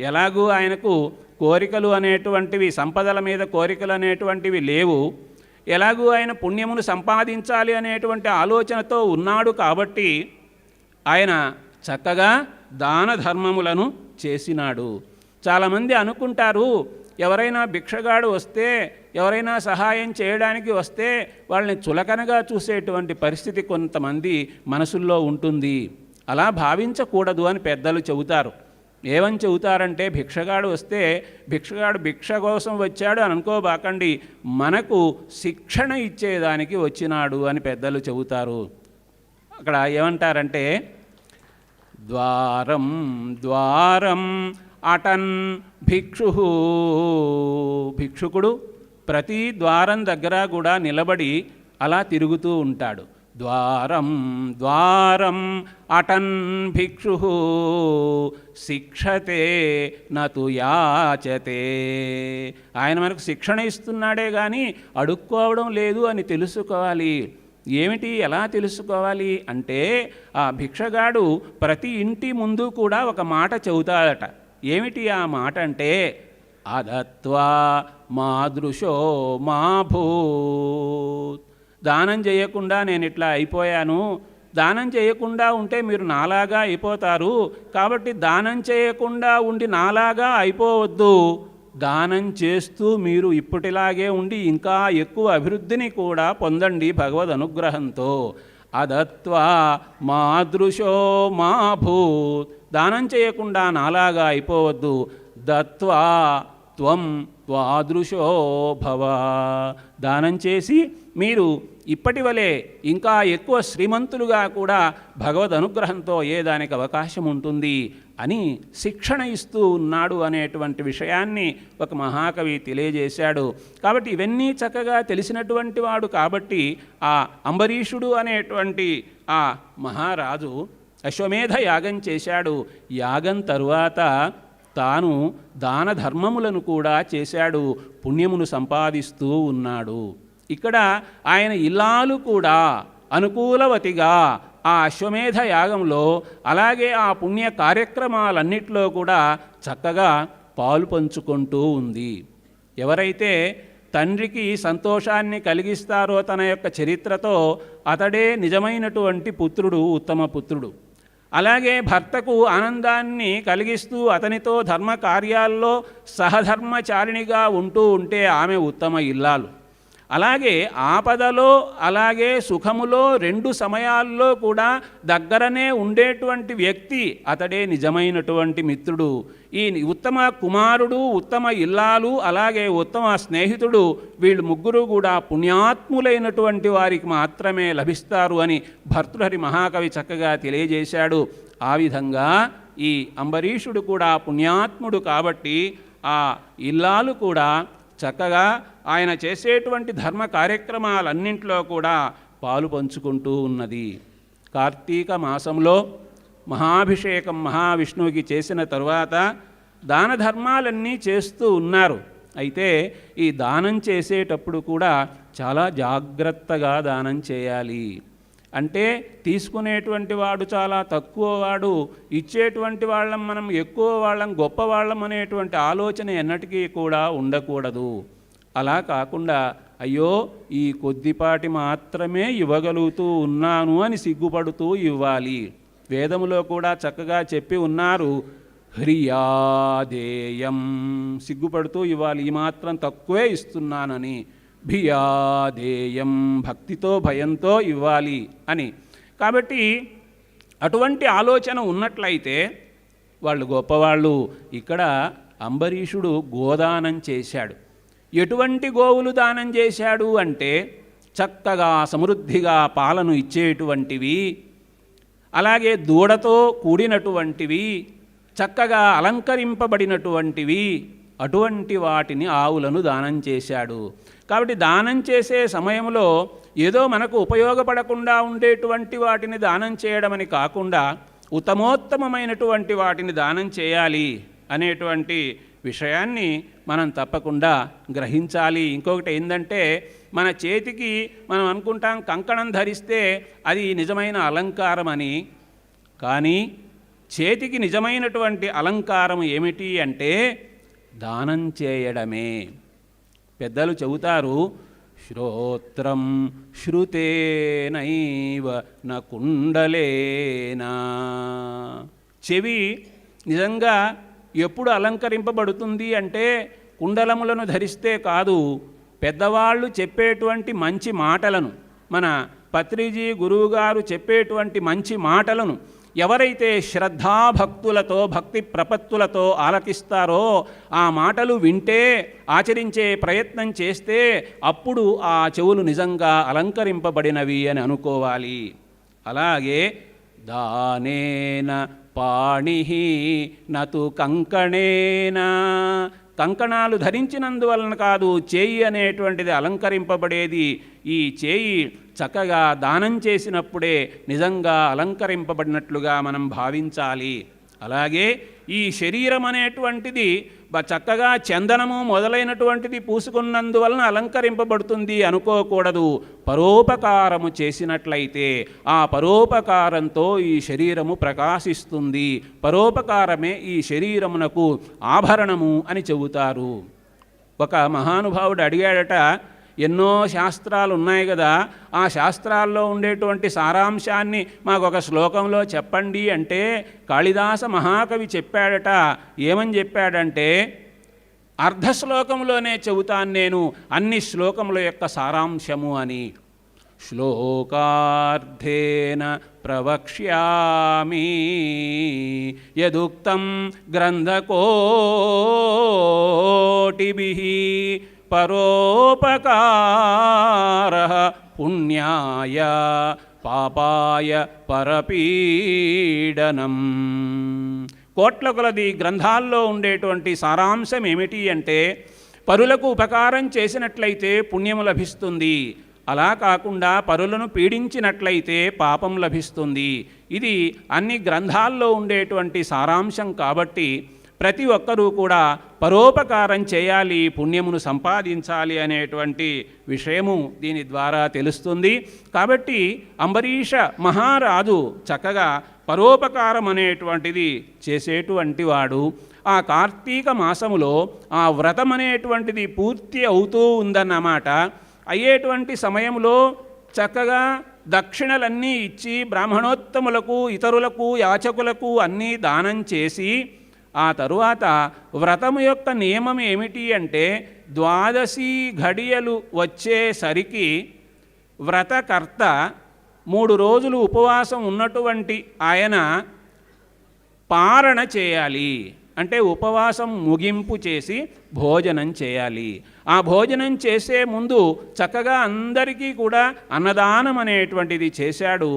Speaker 1: ఎలాగూ ఆయనకు కోరికలు అనేటువంటివి, సంపదల మీద కోరికలు అనేటువంటివి లేవు. ఎలాగూ ఆయన పుణ్యమును సంపాదించాలి అనేటువంటి ఆలోచనతో ఉన్నాడు కాబట్టి ఆయన చక్కగా దాన ధర్మములను చేసినాడు. చాలామంది అనుకుంటారు, ఎవరైనా భిక్షగాడు వస్తే, ఎవరైనా సహాయం చేయడానికి వస్తే వాళ్ళని చులకనగా చూసేటువంటి పరిస్థితి కొంతమంది మనసుల్లో ఉంటుంది. అలా భావించకూడదు అని పెద్దలు చెబుతారు. ఏమని చెబుతారంటే, భిక్షగాడు వస్తే భిక్షగాడు భిక్ష కోసం వచ్చాడు అని అనుకోబాకండి, మనకు శిక్షణ ఇచ్చేదానికి వచ్చినాడు అని పెద్దలు చెబుతారు. అక్కడ ఏమంటారంటే, ద్వారం ద్వారం అటన్ భిక్షు, భిక్షుకుడు ప్రతి ద్వారం దగ్గర కూడా నిలబడి అలా తిరుగుతూ ఉంటాడు. ద్వారం ద్వారం అటన్ భిక్షు శిక్షతే నతు యాచతే. ఆయన మనకు శిక్షణ ఇస్తున్నాడే కానీ అడుక్కోవడం లేదు అని తెలుసుకోవాలి. ఏమిటి, ఎలా తెలుసుకోవాలి అంటే, ఆ భిక్షగాడు ప్రతి ఇంటి ముందు కూడా ఒక మాట చెబుతాడట. ఏమిటి ఆ మాట అంటే, అదత్వా మాదృశో మా భూత్. దానం చేయకుండా నేను ఇట్లా అయిపోయాను, దానం చేయకుండా ఉంటే మీరు నాలాగా అయిపోతారు, కాబట్టి దానం చేయకుండా ఉండి నాలాగా అయిపోవద్దు, దానం చేస్తూ మీరు ఇప్పటిలాగే ఉండి ఇంకా ఎక్కువ అభివృద్ధిని కూడా పొందండి భగవద్ అనుగ్రహంతో. అదత్వా మాదృశో మా భూత్. దానం చేయకుండా నాలాగా అయిపోవద్దు. దత్వా త్వం త్వాదృశో భవ. దానం చేసి మీరు ఇప్పటి వలె ఇంకా ఎక్కువ శ్రీమంతులుగా కూడా భగవద్ అనుగ్రహంతో అయ్యేదానికి అవకాశం ఉంటుంది అని శిక్షణ ఇస్తూ ఉన్నాడు అనేటువంటి విషయాన్ని ఒక మహాకవి తెలియజేశాడు. కాబట్టి ఇవన్నీ చక్కగా తెలిసినటువంటి వాడు కాబట్టి ఆ అంబరీషుడు అనేటువంటి ఆ మహారాజు అశ్వమేధ యాగం చేశాడు. యాగం తరువాత తాను దాన ధర్మములను కూడా చేశాడు, పుణ్యమును సంపాదిస్తూ ఉన్నాడు. ఇక్కడ ఆయన ఇల్లాలు కూడా అనుకూలవతిగా ఆ అశ్వమేధ యాగంలో అలాగే ఆ పుణ్య కార్యక్రమాలన్నిటిలో కూడా చక్కగా పాలు పంచుకుంటూ ఉంది. ఎవరైతే తండ్రికి సంతోషాన్ని కలిగిస్తారో తన యొక్క చరిత్రతో అతడే నిజమైనటువంటి పుత్రుడు, ఉత్తమ పుత్రుడు. అలాగే భర్తకు ఆనందాన్ని కలిగిస్తూ అతనితో ధర్మ కార్యాల్లో సహధర్మచారిణిగా ఉంటూ ఉంటే ఆమె ఉత్తమ ఇల్లాలు. అలాగే ఆపదలో అలాగే సుఖములో రెండు సమయాల్లో కూడా దగ్గరనే ఉండేటువంటి వ్యక్తి అతడే నిజమైనటువంటి మిత్రుడు. ఈ ఉత్తమ కుమారుడు, ఉత్తమ ఇల్లాలు, అలాగే ఉత్తమ స్నేహితుడు, వీళ్ళు ముగ్గురు కూడా పుణ్యాత్ములైనటువంటి వారికి మాత్రమే లభిస్తారు అని భర్తృహరి మహాకవి చక్కగా తెలియజేశాడు. ఆ విధంగా ఈ అంబరీషుడు కూడా పుణ్యాత్ముడు కాబట్టి ఆ ఇల్లాలు కూడా చక్కగా ఆయన చేసేటువంటి ధర్మ కార్యక్రమాలన్నింటిలో కూడా పాలు పంచుకుంటూ ఉన్నది. కార్తీక మాసంలో మహాభిషేకం మహావిష్ణువుకి చేసిన తరువాత దాన ధర్మాలన్నీ చేస్తూ ఉన్నారు. అయితే ఈ దానం చేసేటప్పుడు కూడా చాలా జాగ్రత్తగా దానం చేయాలి. అంటే తీసుకునేటువంటి వాడు చాలా తక్కువ వాడు, ఇచ్చేటువంటి వాళ్ళం మనం ఎక్కువ వాళ్ళం, గొప్ప వాళ్ళం అనేటువంటి ఆలోచన ఎన్నటికీ కూడా ఉండకూడదు. అలా కాకుండా అయ్యో ఈ కొద్దిపాటి మాత్రమే ఇవ్వగలుగుతూ ఉన్నాను అని సిగ్గుపడుతూ ఇవ్వాలి. వేదములో కూడా చక్కగా చెప్పి ఉన్నారు, హ్రియాదేయం, సిగ్గుపడుతూ ఇవ్వాలి, ఈ మాత్రం తక్కువే ఇస్తున్నానని. భియాదేయం, భక్తితో భయంతో ఇవ్వాలి అని. కాబట్టి అటువంటి ఆలోచన ఉన్నట్లయితే వాళ్ళు గొప్పవాళ్ళు. ఇక్కడ అంబరీషుడు గోదానం చేశాడు. ఎటువంటి గోవులు దానం చేశాడు అంటే చక్కగా సమృద్ధిగా పాలను ఇచ్చేటువంటివి, అలాగే దూడతో కూడినటువంటివి, చక్కగా అలంకరింపబడినటువంటివి, అటువంటి వాటిని ఆవులను దానం చేశాడు. కాబట్టి దానం చేసే సమయంలో ఏదో మనకు ఉపయోగపడకుండా ఉండేటువంటి వాటిని దానం చేయడమని కాకుండా ఉత్తమోత్తమైనటువంటి వాటిని దానం చేయాలి అనేటువంటి విషయాన్ని మనం తప్పకుండా గ్రహించాలి. ఇంకొకటి ఏంటంటే మన చేతికి మనం అనుకుంటాం కంకణం ధరిస్తే అది నిజమైన అలంకారం అని. కానీ చేతికి నిజమైనటువంటి అలంకారం ఏమిటి అంటే దానం చేయడమే. పెద్దలు చెబుతారు, శ్రోత్రం శ్రుతేనైవ న కుండలేనా. చెవి నిజంగా ఎప్పుడు అలంకరింపబడుతుంది అంటే కుండలములను ధరిస్తే కాదు, పెద్దవాళ్ళు చెప్పేటువంటి మంచి మాటలను, మన పత్రిజీ గురువుగారు చెప్పేటువంటి మంచి మాటలను ఎవరైతే శ్రద్ధాభక్తులతో భక్తి ప్రపత్తులతో ఆలకిస్తారో, ఆ మాటలు వింటే ఆచరించే ప్రయత్నం చేస్తే అప్పుడు ఆ చెవులు నిజంగా అలంకరింపబడినవి అని అనుకోవాలి. అలాగే దానేన పాణిః నతు కంకణేన, కంకణాలు ధరించినందువలన కాదు, చేయి అనేటువంటిది అలంకరింపబడేది. ఈ చేయి చక్కగా దానం చేసినప్పుడే నిజంగా అలంకరింపబడినట్లుగా మనం భావించాలి. అలాగే ఈ శరీరం అనేటువంటిది చక్కగా చందనము మొదలైనటువంటిది పూసుకున్నందువలన అలంకరింపబడుతుంది అనుకోకూడదు. పరోపకారము చేసినట్లయితే ఆ పరోపకారంతో ఈ శరీరము ప్రకాశిస్తుంది. పరోపకారమే ఈ శరీరమునకు ఆభరణము అని చెబుతారు. ఒక మహానుభావుడు అడిగాడట, ఎన్నో శాస్త్రాలు ఉన్నాయి కదా, ఆ శాస్త్రాల్లో ఉండేటువంటి సారాంశాన్ని మాకు ఒక శ్లోకంలో చెప్పండి అంటే కాళిదాస మహాకవి చెప్పాడట. ఏమని చెప్పాడంటే, అర్ధశ్లోకంలోనే చెబుతాను నేను అన్ని శ్లోకముల యొక్క సారాంశము అని. శ్లోకార్థేన ప్రవక్ష్యామి యదుక్తం గ్రంథకోటిభిః పరోపకారః పుణ్యాయ పాపాయ పరపీడనం. కోట్ల కొలది గ్రంథాల్లో ఉండేటువంటి సారాంశం ఏమిటి అంటే, పరులకు ఉపకారం చేసినట్లయితే పుణ్యము లభిస్తుంది, అలా కాకుండా పరులను పీడించినట్లయితే పాపం లభిస్తుంది. ఇది అన్ని గ్రంథాల్లో ఉండేటువంటి సారాంశం. కాబట్టి ప్రతి ఒక్కరూ కూడా పరోపకారం చేయాలి, పుణ్యమును సంపాదించాలి అనేటువంటి విషయము దీని ద్వారా తెలుస్తుంది. కాబట్టి అంబరీష మహారాజు చక్కగా పరోపకారం అనేటువంటిది చేసేటువంటి వాడు. ఆ కార్తీక మాసములో ఆ వ్రతం అనేటువంటిది పూర్తి అవుతూ ఉందన్నమాట. అయ్యేటువంటి సమయంలో చక్కగా దక్షిణలన్నీ ఇచ్చి బ్రాహ్మణోత్తములకు ఇతరులకు యాచకులకు అన్నీ దానం చేసి ఆ తరువాత వ్రతము యొక్క నియమం ఏమిటి అంటే, ద్వాదశి ఘడియలు వచ్చేసరికి వ్రతకర్త 3 రోజులు ఉపవాసం ఉన్నటువంటి ఆయన పారణ చేయాలి. అంటే ఉపవాసం ముగింపు చేసి భోజనం చేయాలి. ఆ భోజనం చేసే ముందు చక్కగా అందరికీ కూడా అన్నదానం అనేటువంటిది చేశాడు.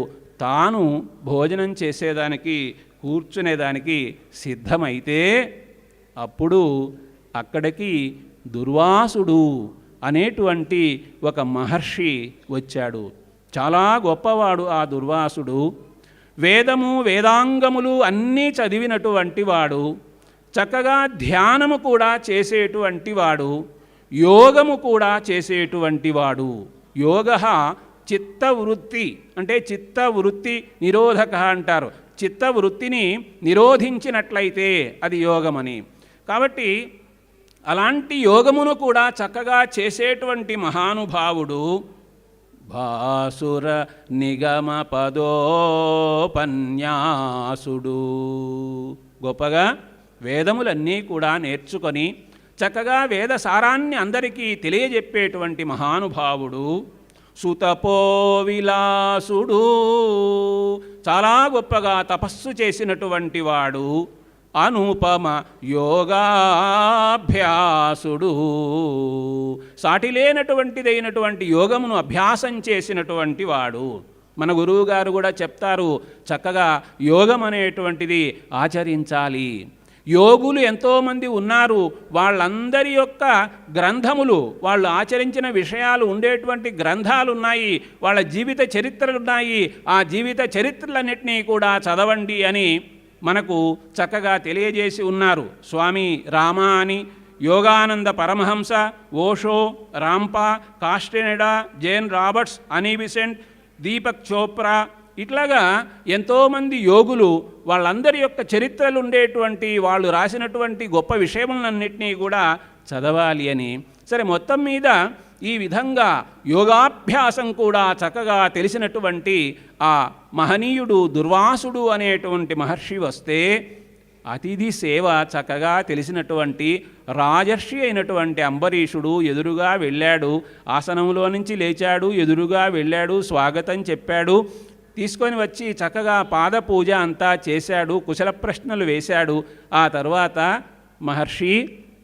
Speaker 1: తాను భోజనం చేసేదానికి కూర్చునేదానికి సిద్ధమైతే అప్పుడు అక్కడికి దుర్వాసుడు అనేటువంటి ఒక మహర్షి వచ్చాడు. చాలా గొప్పవాడు ఆ దుర్వాసుడు. వేదము వేదాంగములు అన్నీ చదివినటువంటి వాడు, చక్కగా ధ్యానము కూడా చేసేటువంటి వాడు, యోగము కూడా చేసేటువంటి వాడు. యోగ చిత్తవృత్తి అంటే చిత్తవృత్తి నిరోధక అంటారు. చిత్తవృత్తిని నిరోధించినట్లయితే అది యోగమని. కాబట్టి అలాంటి యోగమును కూడా చక్కగా చేసేటువంటి మహానుభావుడు భాసుర నిగమ పదోపన్యాసుడు. గొప్పగా వేదములన్నీ కూడా నేర్చుకొని చక్కగా వేద సారాన్ని అందరికీ తెలియజెప్పేటువంటి మహానుభావుడు సుతపో విలాసుడు. చాలా గొప్పగా తపస్సు చేసినటువంటి వాడు అనుపమ యోగాభ్యాసుడు. సాటిలేనటువంటిదైనటువంటి యోగమును అభ్యాసం చేసినటువంటి వాడు. మన గురువుగారు కూడా చెప్తారు, చక్కగా యోగం అనేటువంటిది ఆచరించాలి. యోగులు ఎంతోమంది ఉన్నారు. వాళ్ళందరి యొక్క గ్రంథములు, వాళ్ళు ఆచరించిన విషయాలు ఉండేటువంటి గ్రంథాలు ఉన్నాయి, వాళ్ళ జీవిత చరిత్రలు ఉన్నాయి. ఆ జీవిత చరిత్రలన్నింటినీ కూడా చదవండి అని మనకు చక్కగా తెలియజేసి ఉన్నారు. స్వామి రామా అని, Yogananda Paramahansa, Osho, Rampa, Castaneda, Jane Roberts, Annie Besant, Deepak Chopra, ఇట్లాగా ఎంతోమంది యోగులు వాళ్ళందరి యొక్క చరిత్రలు ఉండేటువంటి వాళ్ళు రాసినటువంటి గొప్ప విషయములన్నింటినీ కూడా చదవాలి అని. సరే, మొత్తం మీద ఈ విధంగా యోగాభ్యాసం కూడా చక్కగా తెలిసినటువంటి ఆ మహనీయుడు దుర్వాసుడు అనేటువంటి మహర్షి వస్తే అతిథి సేవ చక్కగా తెలిసినటువంటి రాజర్షి అయినటువంటి అంబరీషుడు ఎదురుగా వెళ్ళాడు. ఆసనంలో నుంచి లేచాడు, ఎదురుగా వెళ్ళాడు, స్వాగతం చెప్పాడు, తీసుకొని వచ్చి చక్కగా పాదపూజ అంతా చేశాడు, కుశల ప్రశ్నలు వేశాడు. ఆ తర్వాత మహర్షి,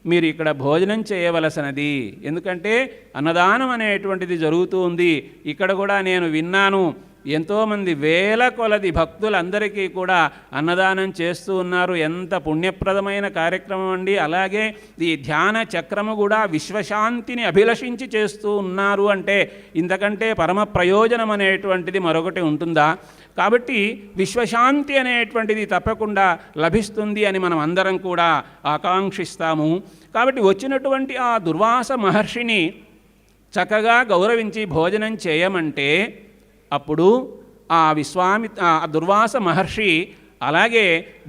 Speaker 1: మీరు ఇక్కడ భోజనం చేయవలసినది, ఎందుకంటే అన్నదానం అనేటువంటిది జరుగుతూ ఉంది. ఇక్కడ కూడా నేను విన్నాను, ఎంతోమంది వేల కొలది భక్తులందరికీ కూడా అన్నదానం చేస్తూ ఉన్నారు. ఎంత పుణ్యప్రదమైన కార్యక్రమం అండి. అలాగే ఈ ధ్యాన చక్రము కూడా విశ్వశాంతిని అభిలషించి చేస్తూ ఉన్నారు అంటే ఇంతకంటే పరమ ప్రయోజనం అనేటువంటిది మరొకటి ఉంటుందా? కాబట్టి విశ్వశాంతి అనేటువంటిది తప్పకుండా లభిస్తుంది అని మనం అందరం కూడా ఆకాంక్షిస్తాము. కాబట్టి వచ్చినటువంటి ఆ దుర్వాస మహర్షిని చక్కగా గౌరవించి భోజనం చేయమంటే అప్పుడు ఆ దుర్వాస మహర్షి, అలాగే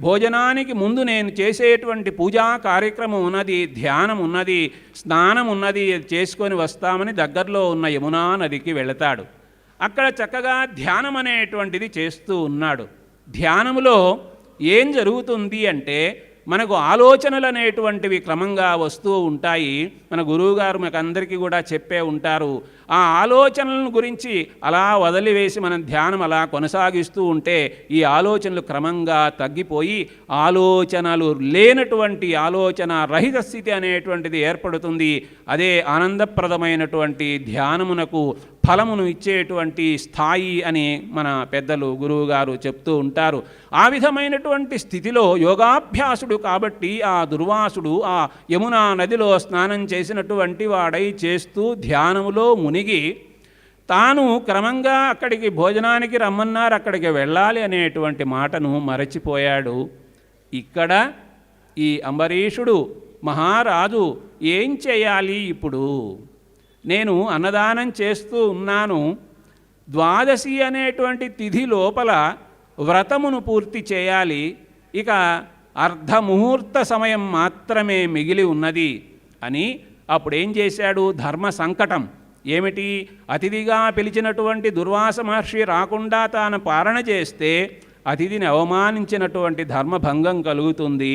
Speaker 1: భోజనానికి ముందు నేను చేసేటువంటి పూజా కార్యక్రమం ఉన్నది, ధ్యానం ఉన్నది, స్నానం ఉన్నది, చేసుకొని వస్తామని దగ్గరలో ఉన్న యమునా నదికి వెళతాడు. అక్కడ చక్కగా ధ్యానం అనేటువంటిది చేస్తూ ఉన్నాడు. ధ్యానములో ఏం జరుగుతుంది అంటే మనకు ఆలోచనలు అనేటువంటివి క్రమంగా వస్తూ ఉంటాయి. మన గురువుగారు మనకు అందరికీ కూడా చెప్పే ఉంటారు. ఆ ఆలోచనలను గురించి అలా వదిలివేసి మనం ధ్యానం అలా కొనసాగిస్తూ ఉంటే ఈ ఆలోచనలు క్రమంగా తగ్గిపోయి ఆలోచనలు లేనటువంటి ఆలోచన రహిత స్థితి అనేటువంటిది ఏర్పడుతుంది. అదే ఆనందప్రదమైనటువంటి ధ్యానమునకు ఫలమును ఇచ్చేటువంటి స్థాయి అని మన పెద్దలు గురువుగారు చెప్తూ ఉంటారు. ఆ విధమైనటువంటి స్థితిలో యోగాభ్యాసుడు కాబట్టి ఆ దుర్వాసుడు ఆ యమునా నదిలో స్నానం చేసినటువంటి వాడై చేస్తూ ధ్యానములో మునిగి తాను క్రమంగా అక్కడికి భోజనానికి రమ్మన్నారు, అక్కడికి వెళ్ళాలి అనేటువంటి మాటను మరచిపోయాడు. ఇక్కడ ఈ అంబరీషుడు మహారాజు ఏం చేయాలి? ఇప్పుడు నేను అన్నదానం చేస్తూ ఉన్నాను, ద్వాదశి అనేటువంటి తిథి లోపల వ్రతమును పూర్తి చేయాలి, ఇక అర్ధముహూర్త సమయం మాత్రమే మిగిలి ఉన్నది అని అప్పుడేం చేశాడు? ధర్మ సంకటం ఏమిటి? అతిథిగా పిలిచినటువంటి దుర్వాస మహర్షి రాకుండా తాను పాలన చేస్తే అతిథిని అవమానించినటువంటి ధర్మభంగం కలుగుతుంది.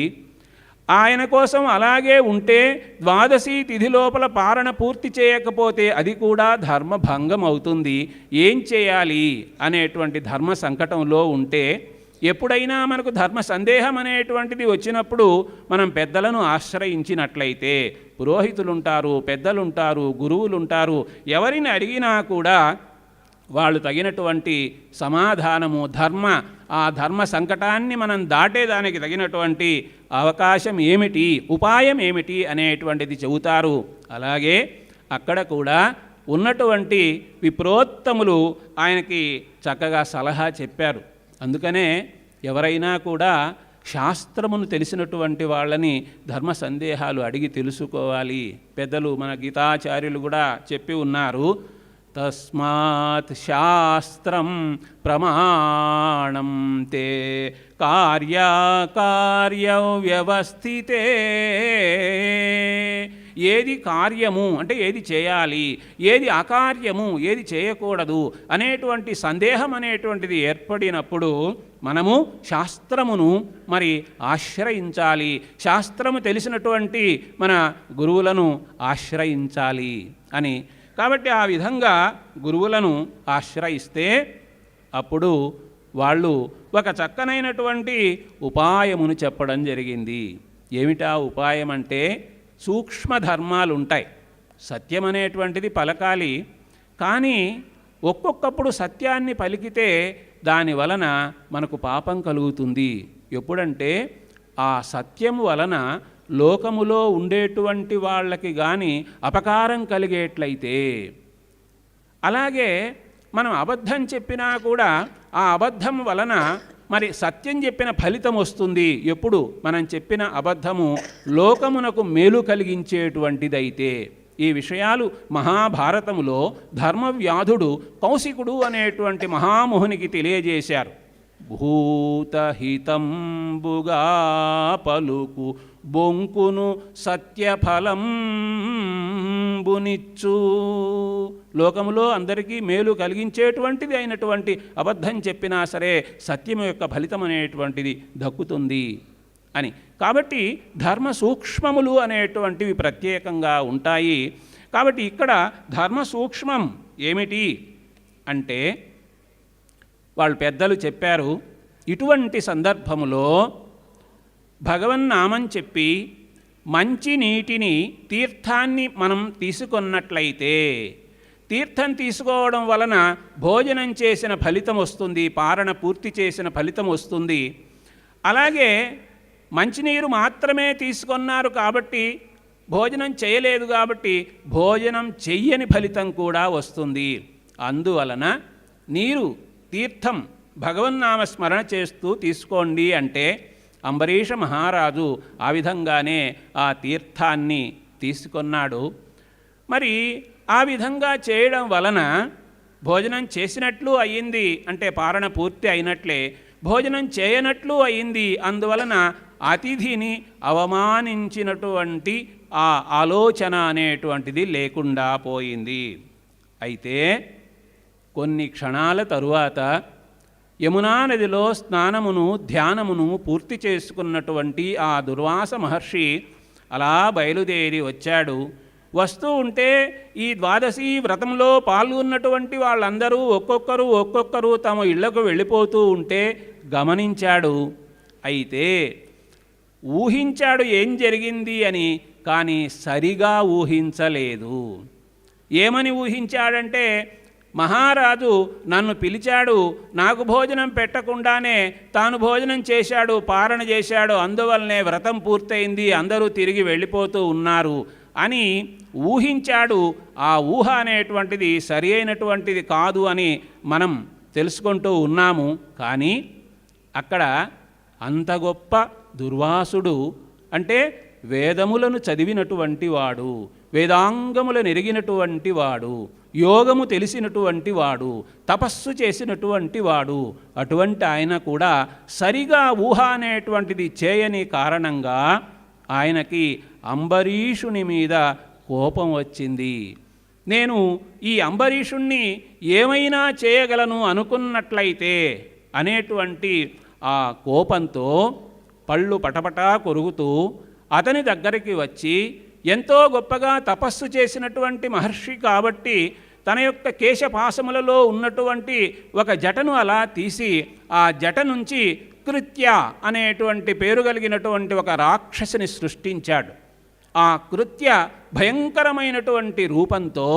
Speaker 1: ఆయన కోసం అలాగే ఉంటే ద్వాదశి తిథి లోపల పారణ పూర్తి చేయకపోతే అది కూడా ధర్మభంగం అవుతుంది. ఏం చేయాలి అనేటువంటి ధర్మ సంకటంలో ఉంటే, ఎప్పుడైనా మనకు ధర్మ సందేహం అనేటువంటిది వచ్చినప్పుడు మనం పెద్దలను ఆశ్రయించినట్లయితే, పురోహితులుంటారు, పెద్దలుంటారు, గురువులుంటారు, ఎవరిని అడిగినా కూడా వాళ్ళు తగినటువంటి సమాధానము ఆ ధర్మ సంకటాన్ని మనం దాటేదానికి తగినటువంటి అవకాశం ఏమిటి, ఉపాయం ఏమిటి అనేటువంటిది చెబుతారు. అలాగే అక్కడ కూడా ఉన్నటువంటి విప్రోత్తములు ఆయనకి చక్కగా సలహా చెప్పారు. అందుకనే ఎవరైనా కూడా శాస్త్రమును తెలిసినటువంటి వాళ్ళని ధర్మ సందేహాలు అడిగి తెలుసుకోవాలి. పెద్దలు మన గీతాచార్యులు కూడా చెప్పి ఉన్నారు, తస్మాత్ శాస్త్రం ప్రమాణం తే కార్యకార్య వ్యవస్థితే. ఏది కార్యము అంటే ఏది చేయాలి, ఏది అకార్యము ఏది చేయకూడదు అనేటువంటి సందేహం అనేటువంటిది ఏర్పడినప్పుడు మనము శాస్త్రమును మరి ఆశ్రయించాలి. శాస్త్రము తెలిసినటువంటి మన గురువులను ఆశ్రయించాలి అని. కాబట్టి ఆ విధంగా గురువులను ఆశ్రయిస్తే అప్పుడు వాళ్ళు ఒక చక్కనైనటువంటి ఉపాయమును చెప్పడం జరిగింది. ఏమిటా ఉపాయం అంటే, సూక్ష్మ ధర్మాలు ఉంటాయి. సత్యం అనేటువంటిది పలకాలి, కానీ ఒక్కొక్కప్పుడు సత్యాన్ని పలికితే దాని వలన మనకు పాపం కలుగుతుంది. ఎప్పుడంటే ఆ సత్యము వలన లోకములో ఉండేటువంటి వాళ్ళకి కానీ అపకారం కలిగేట్లయితే. అలాగే మనం అబద్ధం చెప్పినా కూడా ఆ అబద్ధం వలన మరి సత్యం చెప్పిన ఫలితం వస్తుంది. ఎప్పుడు మనం చెప్పిన అబద్ధము లోకమునకు మేలు కలిగించేటువంటిదైతే. ఈ విషయాలు మహాభారతములో ధర్మవ్యాధుడు కౌశికుడు అనేటువంటి మహామోహునికి తెలియజేశారు. భూతహితంబుగా పలుకు బొంకును సత్యఫలంబునిచ్చు. లోకములో అందరికీ మేలు కలిగించేటువంటిది అయినటువంటి అబద్ధం చెప్పినా సరే సత్యం యొక్క ఫలితం అనేటువంటిది దక్కుతుంది అని. కాబట్టి ధర్మ సూక్ష్మములు అనేటువంటివి ప్రత్యేకంగా ఉంటాయి. కాబట్టి ఇక్కడ ధర్మ సూక్ష్మం ఏమిటి అంటే, వాళ్ళు పెద్దలు చెప్పారు, ఇటువంటి సందర్భములో భగవన్నామం చెప్పి మంచి నీటిని తీర్థాన్ని మనం తీసుకున్నట్లయితే, తీర్థం తీసుకోవడం వలన భోజనం చేసిన ఫలితం వస్తుంది, పారణ పూర్తి చేసిన ఫలితం వస్తుంది. అలాగే మంచినీరు మాత్రమే తీసుకున్నారు కాబట్టి, భోజనం చేయలేదు కాబట్టి భోజనం చెయ్యని ఫలితం కూడా వస్తుంది. అందువలన నీరు తీర్థం భగవన్నామ స్మరణ చేస్తూ తీసుకోండి అంటే అంబరీష మహారాజు ఆ విధంగానే ఆ తీర్థాన్ని తీసుకున్నాడు. మరి ఆ విధంగా చేయడం వలన భోజనం చేసినట్లు అయ్యింది, అంటే పారణ పూర్తి అయినట్లే. భోజనం చేయనట్లు అయ్యింది, అందువలన అతిథిని అవమానించినటువంటి ఆ ఆలోచన అనేటువంటిది లేకుండా పోయింది. అయితే కొన్ని క్షణాల తరువాత యమునా నదిలో స్నానమును ధ్యానమును పూర్తి చేసుకున్నటువంటి ఆ దుర్వాస మహర్షి అలా బయలుదేరి వచ్చాడు. వస్తూ ఉంటే ఈ ద్వాదశి వ్రతంలో పాల్గొన్నటువంటి వాళ్ళందరూ ఒక్కొక్కరు తమ ఇళ్లకు వెళ్ళిపోతూ ఉంటే గమనించాడు. అయితే ఊహించాడు ఏం జరిగింది అని, కానీ సరిగా ఊహించలేదు. ఏమని ఊహించాడంటే, మహారాజు నన్ను పిలిచాడు, నాకు భోజనం పెట్టకుండానే తాను భోజనం చేశాడు, పారణ చేశాడు, అందువల్లనే వ్రతం పూర్తయింది, అందరూ తిరిగి వెళ్ళిపోతూ ఉన్నారు అని ఊహించాడు. ఆ ఊహ అనేటువంటిది సరి అయినటువంటిది కాదు అని మనం తెలుసుకుంటూ ఉన్నాము. కానీ అక్కడ అంత గొప్ప దుర్వాసుడు అంటే వేదములను చదివినటువంటి వాడు, వేదాంగములను ఎరిగినటువంటి వాడు, యోగము తెలిసినటువంటి వాడు, తపస్సు చేసినటువంటి వాడు, అటువంటి ఆయన కూడా సరిగా ఊహ అనేటువంటిది చేయని కారణంగా ఆయనకి అంబరీషుని మీద కోపం వచ్చింది. నేను ఈ అంబరీషుణ్ణి ఏమైనా చేయగలను అనుకున్నట్లయితే అనేటువంటి ఆ కోపంతో పళ్ళు పటపటా కొరుకుతూ అతని దగ్గరికి వచ్చి, ఎంతో గొప్పగా తపస్సు చేసినటువంటి మహర్షి కాబట్టి తన యొక్క కేశపాశములలో ఉన్నటువంటి ఒక జటను అలా తీసి ఆ జట నుంచి కృత్య అనేటువంటి పేరు కలిగినటువంటి ఒక రాక్షసిని సృష్టించాడు. ఆ కృత్య భయంకరమైనటువంటి రూపంతో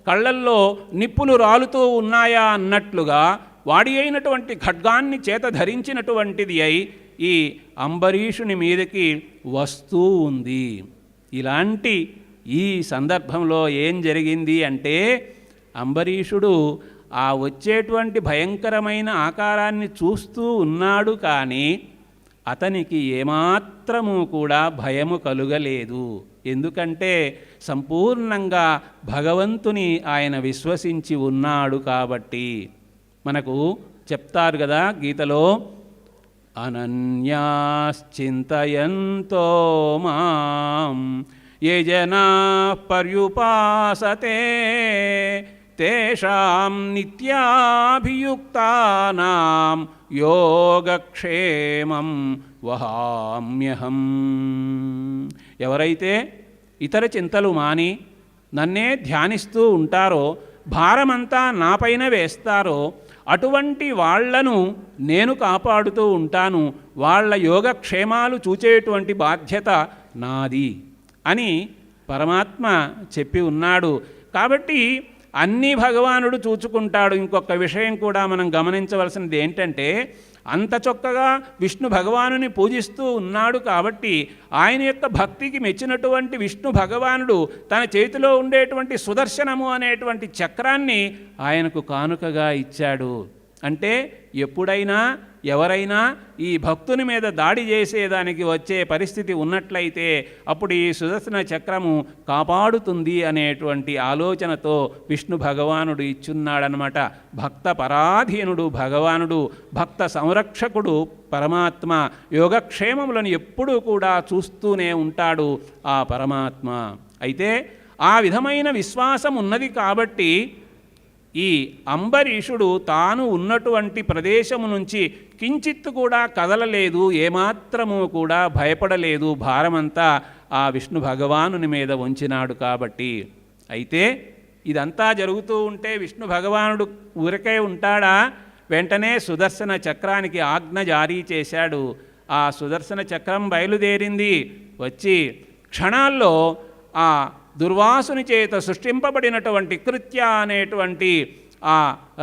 Speaker 1: కళ్ళల్లో నిప్పులు రాలుతూ ఉన్నాయా అన్నట్లుగా వాడి అయినటువంటి ఖడ్గాన్ని చేత ధరించినటువంటిది అయి ఈ అంబరీషుని మీదకి వస్తూ ఉంది. ఇలాంటి ఈ సందర్భంలో ఏం జరిగింది అంటే, అంబరీషుడు ఆ వచ్చేటువంటి భయంకరమైన ఆకారాన్ని చూస్తూ ఉన్నాడు, కానీ అతనికి ఏమాత్రము కూడా భయము కలుగలేదు. ఎందుకంటే సంపూర్ణంగా భగవంతుని ఆయన విశ్వసించి ఉన్నాడు కాబట్టి. మనకు చెప్తారు కదా గీతలో, అనన్యాశ్చింతయంతో మాం ఏ జనా పర్యుపాసతే తేషాం నిత్యాభియుక్తానాం యోగక్షేమం వహామ్యహం. ఎవరైతే ఇతర చింతలు మాని నన్నే ధ్యానిస్తూ ఉంటారో, భారమంతా నాపైన వేస్తారో, అటువంటి వాళ్లను నేను కాపాడుతూ ఉంటాను. వాళ్ళ యోగక్షేమాలు చూచేటువంటి బాధ్యత నాది అని పరమాత్మ చెప్పి ఉన్నాడు. కాబట్టి అన్నీ భగవానుడు చూచుకుంటాడు. ఇంకొక విషయం కూడా మనం గమనించవలసినది ఏంటంటే, అంత చక్కగా విష్ణు భగవానుని పూజిస్తూ ఉన్నాడు కాబట్టి ఆయన యొక్క భక్తికి మెచ్చినటువంటి విష్ణు భగవానుడు తన చేతిలో ఉండేటువంటి సుదర్శనము అనేటువంటి చక్రాన్ని ఆయనకు కానుకగా ఇచ్చాడు. అంటే ఎప్పుడైనా ఎవరైనా ఈ భక్తుని మీద దాడి చేసేదానికి వచ్చే పరిస్థితి ఉన్నట్లయితే అప్పుడు ఈ సుదర్శన చక్రము కాపాడుతుంది అనేటువంటి ఆలోచనతో విష్ణు భగవానుడు ఇచ్చున్నాడనమాట. భక్త పరాధీనుడు భగవానుడు, భక్త సంరక్షకుడు పరమాత్మ. యోగక్షేమములను ఎప్పుడూ కూడా చూస్తూనే ఉంటాడు ఆ పరమాత్మ. అయితే ఆ విధమైన విశ్వాసం ఉన్నది కాబట్టి ఈ అంబరీషుడు తాను ఉన్నటువంటి ప్రదేశము నుంచి కించిత్తు కూడా కదలలేదు, ఏమాత్రము కూడా భయపడలేదు. భారమంతా ఆ విష్ణు భగవానుని మీద ఉంచినాడు కాబట్టి. అయితే ఇదంతా జరుగుతూ ఉంటే విష్ణు భగవానుడు ఊరికే ఉంటాడా? వెంటనే సుదర్శన చక్రానికి ఆజ్ఞ జారీ చేశాడు. ఆ సుదర్శన చక్రం బయలుదేరింది. వచ్చి క్షణాల్లో ఆ దుర్వాసుని చేత సృష్టింపబడినటువంటి కృత్య అనేటువంటి ఆ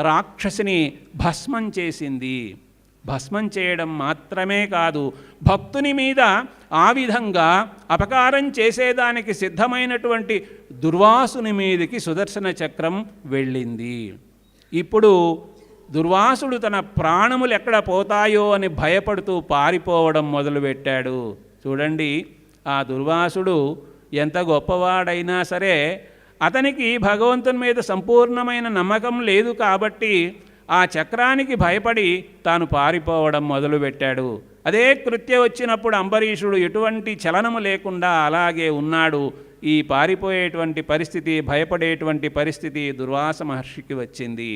Speaker 1: రాక్షసిని భస్మం చేసింది. భస్మం చేయడం మాత్రమే కాదు, భక్తుని మీద ఆ విధంగా అపకారం చేసేదానికి సిద్ధమైనటువంటి దుర్వాసుని మీదకి సుదర్శన చక్రం వెళ్ళింది. ఇప్పుడు దుర్వాసుడు తన ప్రాణములు ఎక్కడ పోతాయో అని భయపడుతూ పారిపోవడం మొదలుపెట్టాడు. చూడండి, ఆ దుర్వాసుడు ఎంత గొప్పవాడైనా సరే అతనికి భగవంతుని మీద సంపూర్ణమైన నమ్మకం లేదు కాబట్టి ఆ చక్రానికి భయపడి తాను పారిపోవడం మొదలుపెట్టాడు. అదే కృత్య వచ్చినప్పుడు అంబరీషుడు ఎటువంటి చలనము లేకుండా అలాగే ఉన్నాడు. ఈ పారిపోయేటువంటి పరిస్థితి, భయపడేటువంటి పరిస్థితి దుర్వాస మహర్షికి వచ్చింది.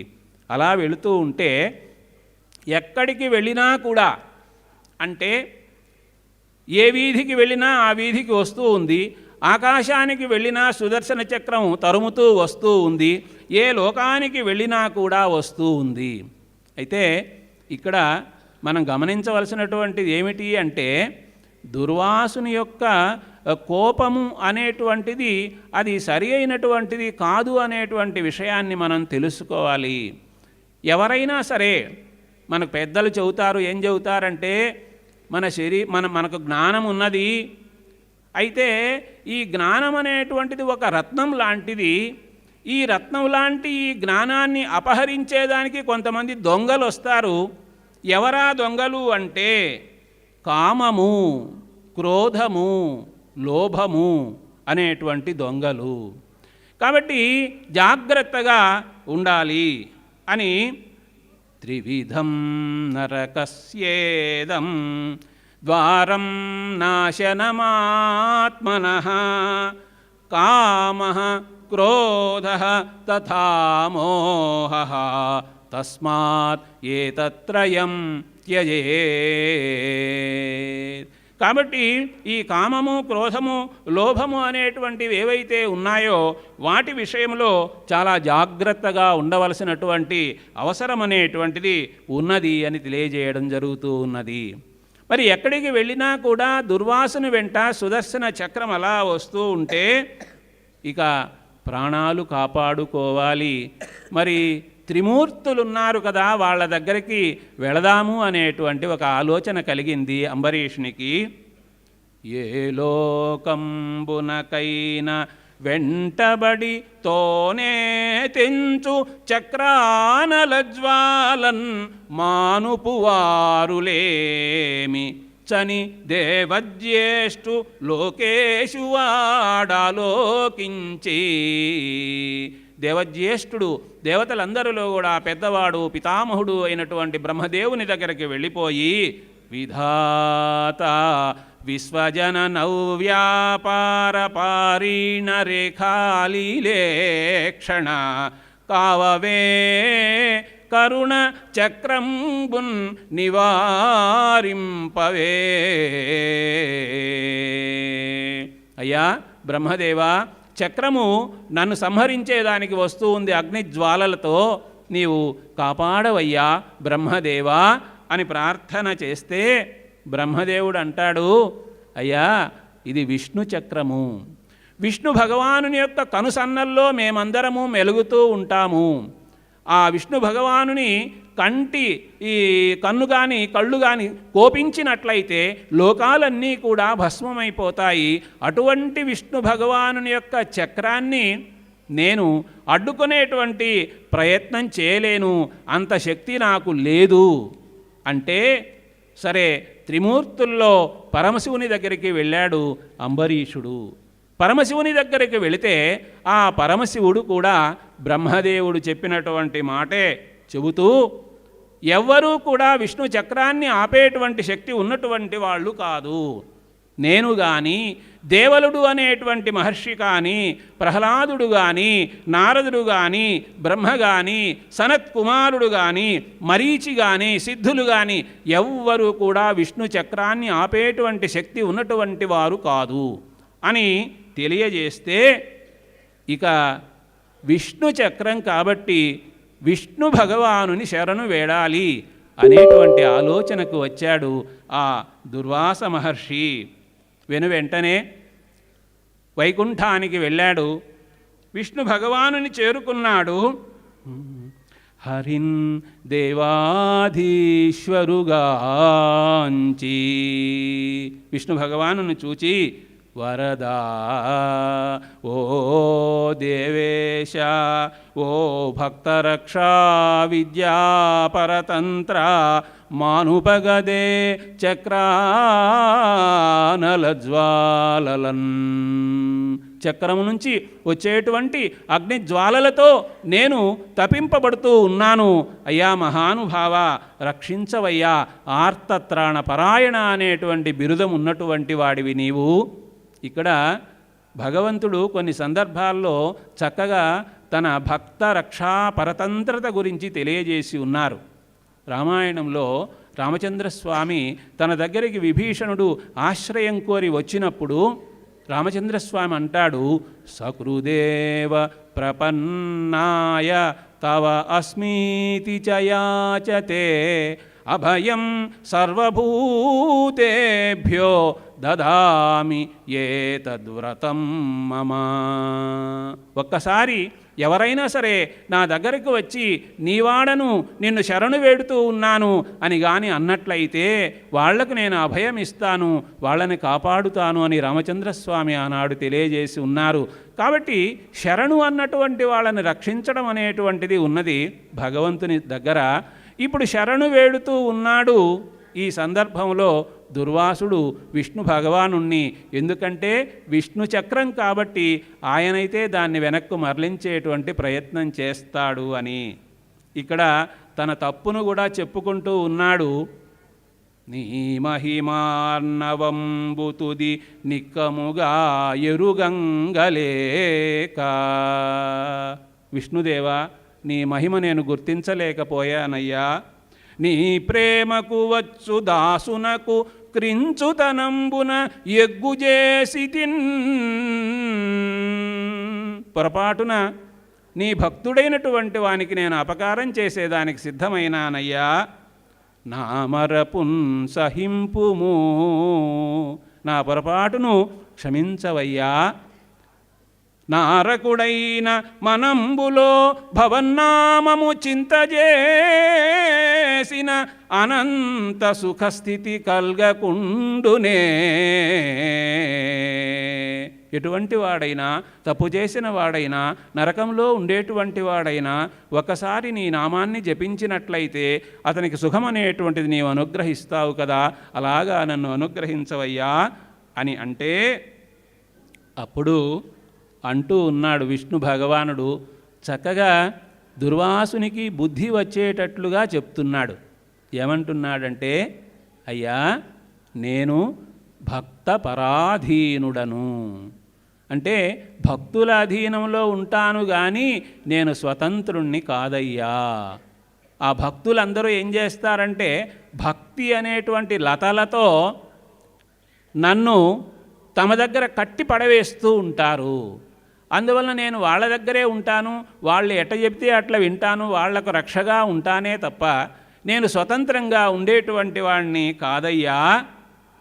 Speaker 1: అలా వెళుతూ ఉంటే ఎక్కడికి వెళ్ళినా కూడా, అంటే ఏ వీధికి వెళ్ళినా ఆ వీధికి వస్తూ ఉంది, ఆకాశానికి వెళ్ళినా సుదర్శన చక్రం తరుముతూ వస్తూ ఉంది, ఏ లోకానికి వెళ్ళినా కూడా వస్తూ ఉంది. అయితే ఇక్కడ మనం గమనించవలసినటువంటిది ఏమిటి అంటే, దుర్వాసుని యొక్క కోపము అనేటువంటిది అది సరి అయినటువంటిది కాదు అనేటువంటి విషయాన్ని మనం తెలుసుకోవాలి. ఎవరైనా సరే, మనకు పెద్దలు చెబుతారు, ఏం చెబుతారంటే, మనకు జ్ఞానం ఉన్నది, అయితే ఈ జ్ఞానం అనేటువంటిది ఒక రత్నం లాంటిది. ఈ రత్నం లాంటి ఈ జ్ఞానాన్ని అపహరించేదానికి కొంతమంది దొంగలు వస్తారు. ఎవరా దొంగలు అంటే, కామము, క్రోధము, లోభము అనేటువంటి దొంగలు. కాబట్టి జాగ్రత్తగా ఉండాలి అని త్రివిధం నరకస్యేదం ద్వారం నాశనమాత్మనః కామః క్రోధః తథా మోహః తస్మాత్ ఏతత్రయం త్యజేత్. కాబట్టి ఈ కామము, క్రోధము, లోభము అనేటువంటివి ఏవైతే ఉన్నాయో వాటి విషయంలో చాలా జాగ్రత్తగా ఉండవలసినటువంటి అవసరం అనేటువంటిది ఉన్నది అని తెలియజేయడం జరుగుతూ ఉన్నది. మరి ఎక్కడికి వెళ్ళినా కూడా దుర్వాసుని వెంట సుదర్శన చక్రం అలా వస్తూ ఉంటే ఇక ప్రాణాలు కాపాడుకోవాలి. మరి త్రిమూర్తులు ఉన్నారు కదా, వాళ్ళ దగ్గరికి వెళదాము అనేటువంటి ఒక ఆలోచన కలిగింది అంబరీషునికి. ఏ లోకంబునకైన వెంటబడి తోనే తెంచు చక్రానలజ్వాలన్ మానుపు వారులేమి చని దేవజ్యేష్ఠు లోకేశు వాడాలోకించి. దేవజ్యేష్ఠుడు, దేవతలందరిలో కూడా పెద్దవాడు, పితామహుడు అయినటువంటి బ్రహ్మదేవుని దగ్గరికి వెళ్ళిపోయి, విధాత విశ్వజన నవ్యాపార పారీణ రేఖాలీలేక్షణ కావవే కరుణ చక్రంబున్ నివారింపవే. అయ్యా బ్రహ్మదేవా, చక్రము నన్ను సంహరించేదానికి వస్తూ ఉంది అగ్నిజ్వాలలతో, నీవు కాపాడవయ్యా బ్రహ్మదేవా అని ప్రార్థన చేస్తే బ్రహ్మదేవుడు అంటాడు, అయ్యా ఇది విష్ణు చక్రము. విష్ణు భగవానుని యొక్క కనుసన్నల్లో మేమందరము మెలుగుతూ ఉంటాము. ఆ విష్ణు భగవానుని ఈ కన్ను కానీ కళ్ళు కానీ కోపించినట్లయితే లోకాలన్నీ కూడా భస్మమైపోతాయి. అటువంటి విష్ణు భగవానుని యొక్క చక్రాన్ని నేను అడ్డుకునేటువంటి ప్రయత్నం చేయలేను, అంత శక్తి నాకు లేదు అంటే, సరే త్రిమూర్తుల్లో పరమశివుని దగ్గరికి వెళ్ళాడు అంబరీషుడు. పరమశివుని దగ్గరికి వెళితే ఆ పరమశివుడు కూడా బ్రహ్మదేవుడు చెప్పినటువంటి మాటే చెబుతూ, ఎవ్వరూ కూడా విష్ణు చక్రాన్ని ఆపేటువంటి శక్తి ఉన్నటువంటి వాళ్ళు కాదు. నేను కానీ, దేవలుడు అనేటువంటి మహర్షి కానీ, ప్రహ్లాదుడు కానీ, నారదుడు కానీ, బ్రహ్మ కానీ, సనత్ కుమారుడు కానీ, మరీచి కానీ, సిద్ధులు కానీ ఎవ్వరూ కూడా విష్ణు చక్రాన్ని ఆపేటువంటి శక్తి ఉన్నటువంటి వారు కాదు అని తెలియజేస్తే, ఇక విష్ణు చక్రం కాబట్టి విష్ణు భగవానుని శరణు వేడాలి అనేటువంటి ఆలోచనకు వచ్చాడు ఆ దుర్వాస మహర్షి. వెంటనే వైకుంఠానికి వెళ్ళాడు, విష్ణు భగవానుని చేరుకున్నాడు. హరిన్ దేవాధీశ్వరుగాంచి విష్ణు భగవానుని చూచి, వరదా ఓ దేవేశ, ఓ భక్తరక్షా విద్యాపరతంత్ర, మానుపగదే చక్రానలజ్వాలలన్. చక్రము నుంచి వచ్చేటువంటి అగ్నిజ్వాలలతో నేను తపింపబడుతూ ఉన్నాను. అయ్యా మహానుభావ, రక్షించవయ్యా, ఆర్తత్రాణ పరాయణ అనేటువంటి బిరుదం ఉన్నటువంటి వాడివి నీవు. ఇక్కడ భగవంతుడు కొన్ని సందర్భాల్లో చక్కగా తన భక్త రక్షా పరతంత్రత గురించి తెలియజేసి ఉన్నారు. రామాయణంలో రామచంద్రస్వామి తన దగ్గరికి విభీషణుడు ఆశ్రయం కోరి వచ్చినప్పుడు రామచంద్రస్వామి అంటాడు, సకృదేవ ప్రపన్నాయ తవ అస్మీతి చయాచతే అభయం సర్వభూతేభ్యో దదామి ఏతద్వ్రతం మమ. ఒక్కసారి ఎవరైనా సరే నా దగ్గరకు వచ్చి నీవాడను, నిన్ను శరణు వేడుతూ ఉన్నాను అని కానీ అన్నట్లయితే వాళ్లకు నేను అభయం ఇస్తాను, వాళ్ళని కాపాడుతాను అని రామచంద్రస్వామి ఆనాడు తెలియజేసి ఉన్నారు. కాబట్టి శరణు అన్నటువంటి వాళ్ళని రక్షించడం అనేటువంటిది ఉన్నది భగవంతుని దగ్గర. ఇప్పుడు శరణు వేడుతూ ఉన్నాడు ఈ సందర్భంలో దుర్వాసుడు విష్ణు భగవానుణ్ణి. ఎందుకంటే విష్ణు చక్రం కాబట్టి ఆయనైతే దాన్ని వెనక్కు మరలించేటువంటి ప్రయత్నం చేస్తాడు అని ఇక్కడ తన తప్పును కూడా చెప్పుకుంటూ ఉన్నాడు. నీ మహిమార్ణవంబుతుది నిక్కముగా ఎరుగంగలేక. విష్ణుదేవా, నీ మహిమ నేను గుర్తించలేకపోయానయ్యా. నీ ప్రేమకు వచ్చు దాసునకు క్రించుతనంబున ఎగ్గుజేసితిన్. పొరపాటున నీ భక్తుడైనటువంటి వానికి నేను అపకారం చేసేదానికి సిద్ధమైనానయ్యా, నా మరపున్ సహింపుము, నా పొరపాటును క్షమించవయ్యా. నారకుడైన మనంబులో భవన్నామము చింతజేసిన అనంత సుఖస్థితి కల్గకుండునే. ఎటువంటి వాడైనా, తప్పు చేసిన వాడైనా, నరకంలో ఉండేటువంటి వాడైనా ఒకసారి నీ నామాన్ని జపించినట్లయితే అతనికి సుఖం అనేటువంటిది నీవు అనుగ్రహిస్తావు కదా, అలాగా నన్ను అనుగ్రహించవయ్యా అని అంటే, అప్పుడు అంటూ ఉన్నాడు విష్ణు భగవానుడు. చక్కగా దుర్వాసునికి బుద్ధి వచ్చేటట్లుగా చెప్తున్నాడు. ఏమంటున్నాడంటే, అయ్యా నేను భక్త పరాధీనుడను, అంటే భక్తుల అధీనంలో ఉంటాను కానీ నేను స్వతంత్రుణ్ణి కాదయ్యా. ఆ భక్తులందరూ ఏం చేస్తారంటే భక్తి అనేటువంటి లతలతో నన్ను తమ దగ్గర కట్టి పడవేస్తూ ఉంటారు. అందువలన నేను వాళ్ళ దగ్గరే ఉంటాను, వాళ్ళు ఎట్ట చెప్తే అట్లా వింటాను, వాళ్లకు రక్షగా ఉంటానే తప్ప నేను స్వతంత్రంగా ఉండేటువంటి వాడిని కాదయ్యా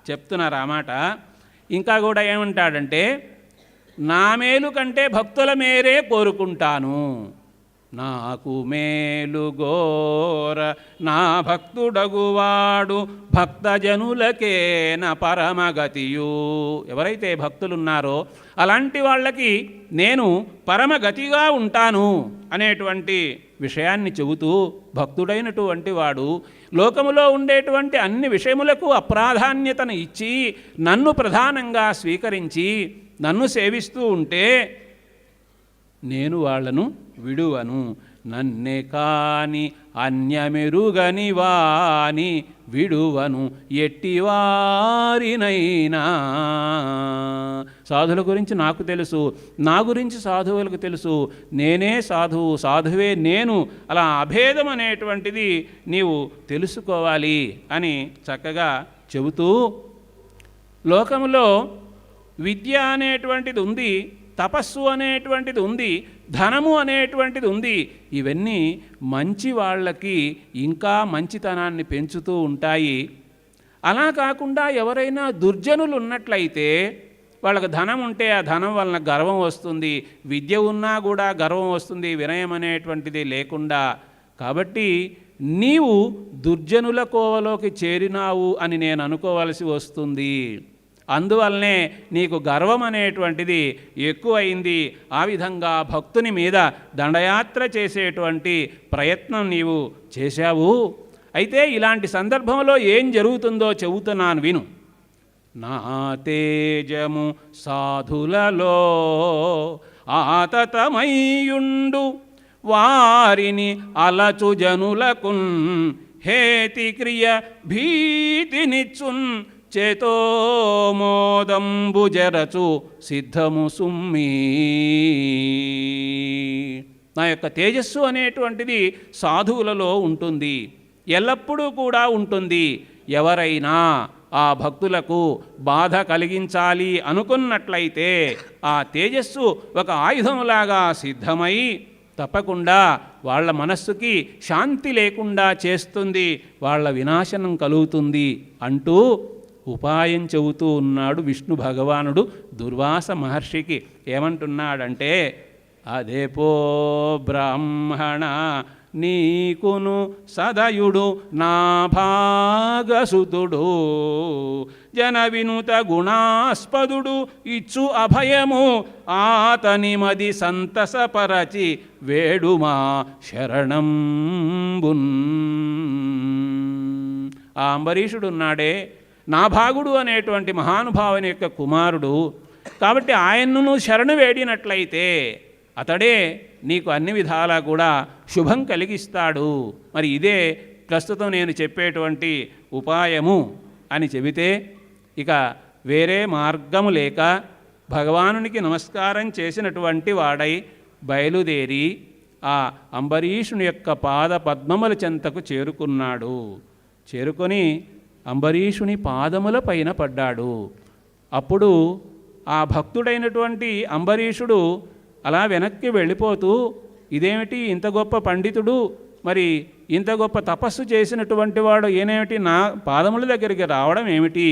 Speaker 1: చెప్తున్నారు ఆ మాట. ఇంకా కూడా ఏమంటాడంటే, నా మేలు కంటే భక్తుల మేరే కోరుకుంటాను, నాకు మేలు గోర నా భక్తుడగువాడు భక్తజనులకేన పరమగతియు. ఎవరైతే భక్తులున్నారో అలాంటి వాళ్ళకి నేను పరమగతిగా ఉంటాను అనేటువంటి విషయాన్ని చెబుతూ, భక్తుడైనటువంటి వాడు లోకములో ఉండేటువంటి అన్ని విషయములకు అప్రాధాన్యతను ఇచ్చి నన్ను ప్రధానంగా స్వీకరించి నన్ను సేవిస్తూ ఉంటే నేను వాళ్లను విడువను. నన్నే కాని అన్యమెరుగని వాని విడువను ఎట్టివారినైనా. సాధువుల గురించి నాకు తెలుసు, నా గురించి సాధువులకు తెలుసు, నేనే సాధువు, సాధువే నేను. అలా అభేదం అనేటువంటిది నీవు తెలుసుకోవాలి అని చక్కగా చెబుతూ, లోకములో విద్య అనేటువంటిది ఉంది, తపస్సు అనేటువంటిది ఉంది, ధనము అనేటువంటిది ఉంది. ఇవన్నీ మంచి వాళ్ళకి ఇంకా మంచితనాన్ని పెంచుతూ ఉంటాయి. అలా కాకుండా ఎవరైనా దుర్జనులు ఉన్నట్లయితే వాళ్ళకి ధనం ఉంటే ఆ ధనం వలన గర్వం వస్తుంది, విద్య ఉన్నా కూడా గర్వం వస్తుంది, వినయం అనేటువంటిది లేకుండా. కాబట్టి నీవు దుర్జనుల కోవలోకి చేరినావు అని నేను అనుకోవలసి వస్తుంది. అందువల్లనే నీకు గర్వం అనేటువంటిది ఎక్కువైంది. ఆ విధంగా భక్తుని మీద దండయాత్ర చేసేటువంటి ప్రయత్నం నీవు చేశావు. అయితే ఇలాంటి సందర్భంలో ఏం జరుగుతుందో చెబుతున్నాను విను. నా తేజము సాధులలో ఆతతమయ్యుండు వారిని అలచు జనులకున్ హేతిక్రియ భీతినిచ్చున్ చేతో మోదంబు జరచు సిద్ధము సుమ్మి. నా యొక్క తేజస్సు అనేటువంటిది సాధువులలో ఉంటుంది, ఎల్లప్పుడూ కూడా ఉంటుంది. ఎవరైనా ఆ భక్తులకు బాధ కలిగించాలి అనుకున్నట్లయితే ఆ తేజస్సు ఒక ఆయుధంలాగా సిద్ధమై తప్పకుండా వాళ్ళ మనస్సుకి శాంతి లేకుండా చేస్తుంది, వాళ్ళ వినాశనం కలుగుతుంది అంటూ ఉపాయం చెబుతూ ఉన్నాడు విష్ణు భగవానుడు దుర్వాస మహర్షికి. ఏమంటున్నాడంటే, అదేపో బ్రాహ్మణ నీకును సదయుడు నా భాగసుతుడు జన వినుత గుణాస్పదుడు ఇచ్చు అభయము ఆతని మది సంతసపరచి వేడుమా శరణంబున్. ఆ అంబరీషుడున్నాడే నాభాగుడు అనేటువంటి మహానుభావుని యొక్క కుమారుడు. కాబట్టి ఆయన్ను శరణు వేడినట్లయితే అతడే నీకు అన్ని విధాలా కూడా శుభం కలిగిస్తాడు. మరి ఇదే ప్రస్తుతం నేను చెప్పేటువంటి ఉపాయము అని చెబితే ఇక వేరే మార్గము లేక భగవానునికి నమస్కారం చేసినటువంటి వాడై బయలుదేరి ఆ అంబరీషుని యొక్క పాద పద్మముల చెంతకు చేరుకున్నాడు. చేరుకొని అంబరీషుని పాదముల పైన పడ్డాడు. అప్పుడు ఆ భక్తుడైనటువంటి అంబరీషుడు అలా వెనక్కి వెళ్ళిపోతూ, ఇదేమిటి ఇంత గొప్ప పండితుడు, మరి ఇంత గొప్ప తపస్సు చేసినటువంటి వాడు ఏనేమిటి నా పాదముల దగ్గరికి రావడం ఏమిటి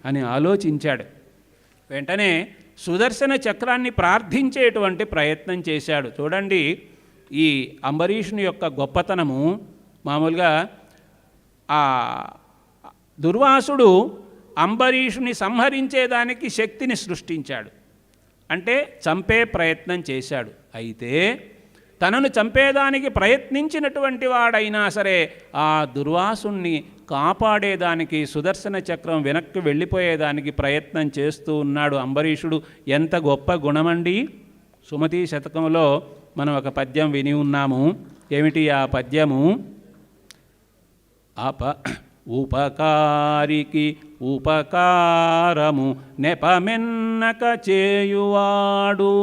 Speaker 1: అని ఆలోచించాడు. వెంటనే సుదర్శన చక్రాన్ని ప్రార్థించేటువంటి ప్రయత్నం చేశాడు. చూడండి, ఈ అంబరీషుని యొక్క గొప్పతనము. మామూలుగా ఆ దుర్వాసుడు అంబరీషుని సంహరించేదానికి శక్తిని సృష్టించాడు, అంటే చంపే ప్రయత్నం చేశాడు. అయితే తనను చంపేదానికి ప్రయత్నించినటువంటి వాడైనా సరే ఆ దుర్వాసుణ్ణి కాపాడేదానికి సుదర్శన చక్రం వెనక్కి వెళ్ళిపోయేదానికి ప్రయత్నం చేస్తూ ఉన్నాడు అంబరీషుడు. ఎంత గొప్ప గుణమండి! సుమతి శతకంలో మనం ఒక పద్యం విని ఉన్నాము. ఏమిటి ఆ పద్యము? ఉపకారికి ఉపకారము నెపమెన్నక చేయువాడు,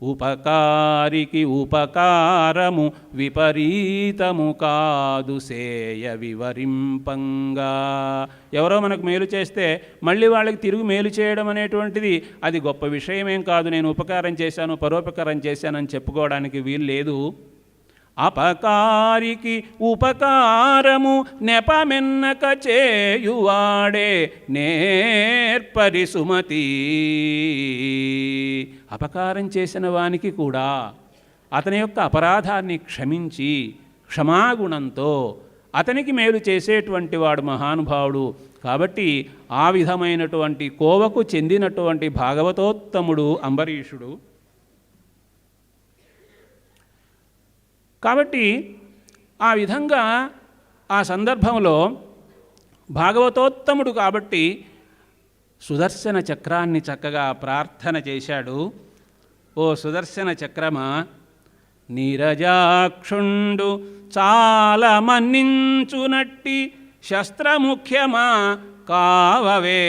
Speaker 1: ఉపకారికి ఉపకారము విపరీతము కాదు సేయ వివరింపంగా. ఎవరో మనకు మేలు చేస్తే మళ్ళీ వాళ్ళకి తిరుగు మేలు చేయడం అనేటువంటిది అది గొప్ప విషయమేం కాదు. నేను ఉపకారం చేశాను, పరోపకారం చేశానని చెప్పుకోవడానికి వీలు లేదు. అపకారికి ఉపకారము నెపమెన్నక చేయువాడే నేర్పరి సుమతి. అపకారం చేసిన వానికి కూడా అతని యొక్క అపరాధాన్ని క్షమించి క్షమాగుణంతో అతనికి మేలు చేసేటువంటి వాడు మహానుభావుడు. కాబట్టి ఆ విధమైనటువంటి కోవకు చెందినటువంటి భాగవతోత్తముడు అంబరీషుడు. కాబట్టి ఆ విధంగా ఆ సందర్భంలో భాగవతోత్తముడు కాబట్టి సుదర్శన చక్రాన్ని చక్కగా ప్రార్థన చేశాడు. ఓ సుదర్శన చక్రమా, నీరజాక్షుండు చాలా మన్నించునట్టి శస్త్రముఖ్యమా కావవే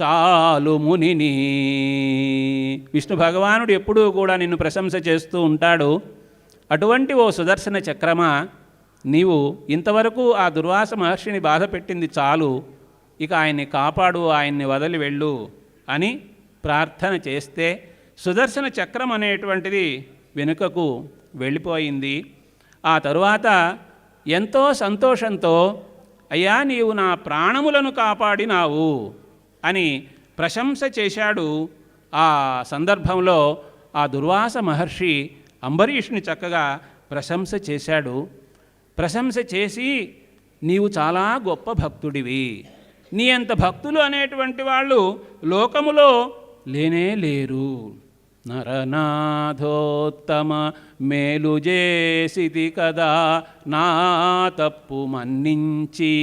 Speaker 1: చాలు మునిని. విష్ణు భగవానుడు ఎప్పుడూ కూడా నిన్ను ప్రశంస చేస్తూ ఉంటాడు. అటువంటి ఓ సుదర్శన చక్రమా, నీవు ఇంతవరకు ఆ దుర్వాస మహర్షిని బాధ పెట్టింది చాలు, ఇక ఆయన్ని కాపాడు, ఆయన్ని వదిలి వెళ్ళు అని ప్రార్థన చేస్తే సుదర్శన చక్రం అనేటువంటిది వెనుకకు వెళ్ళిపోయింది. ఆ తరువాత ఎంతో సంతోషంతో, అయ్యా నీవు నా ప్రాణములను కాపాడినావు అని ప్రశంస చేశాడు. ఆ సందర్భంలో ఆ దుర్వాస మహర్షి అంబరీషుని చక్కగా ప్రశంస చేశాడు. ప్రశంస చేసి, నీవు చాలా గొప్ప భక్తుడివి, నీ అంత భక్తులు అనేటువంటి వాళ్ళు లోకములో లేనే లేరు. నరనాథోత్తమ మేలు చేసిది కదా నా తప్పు మన్నించి.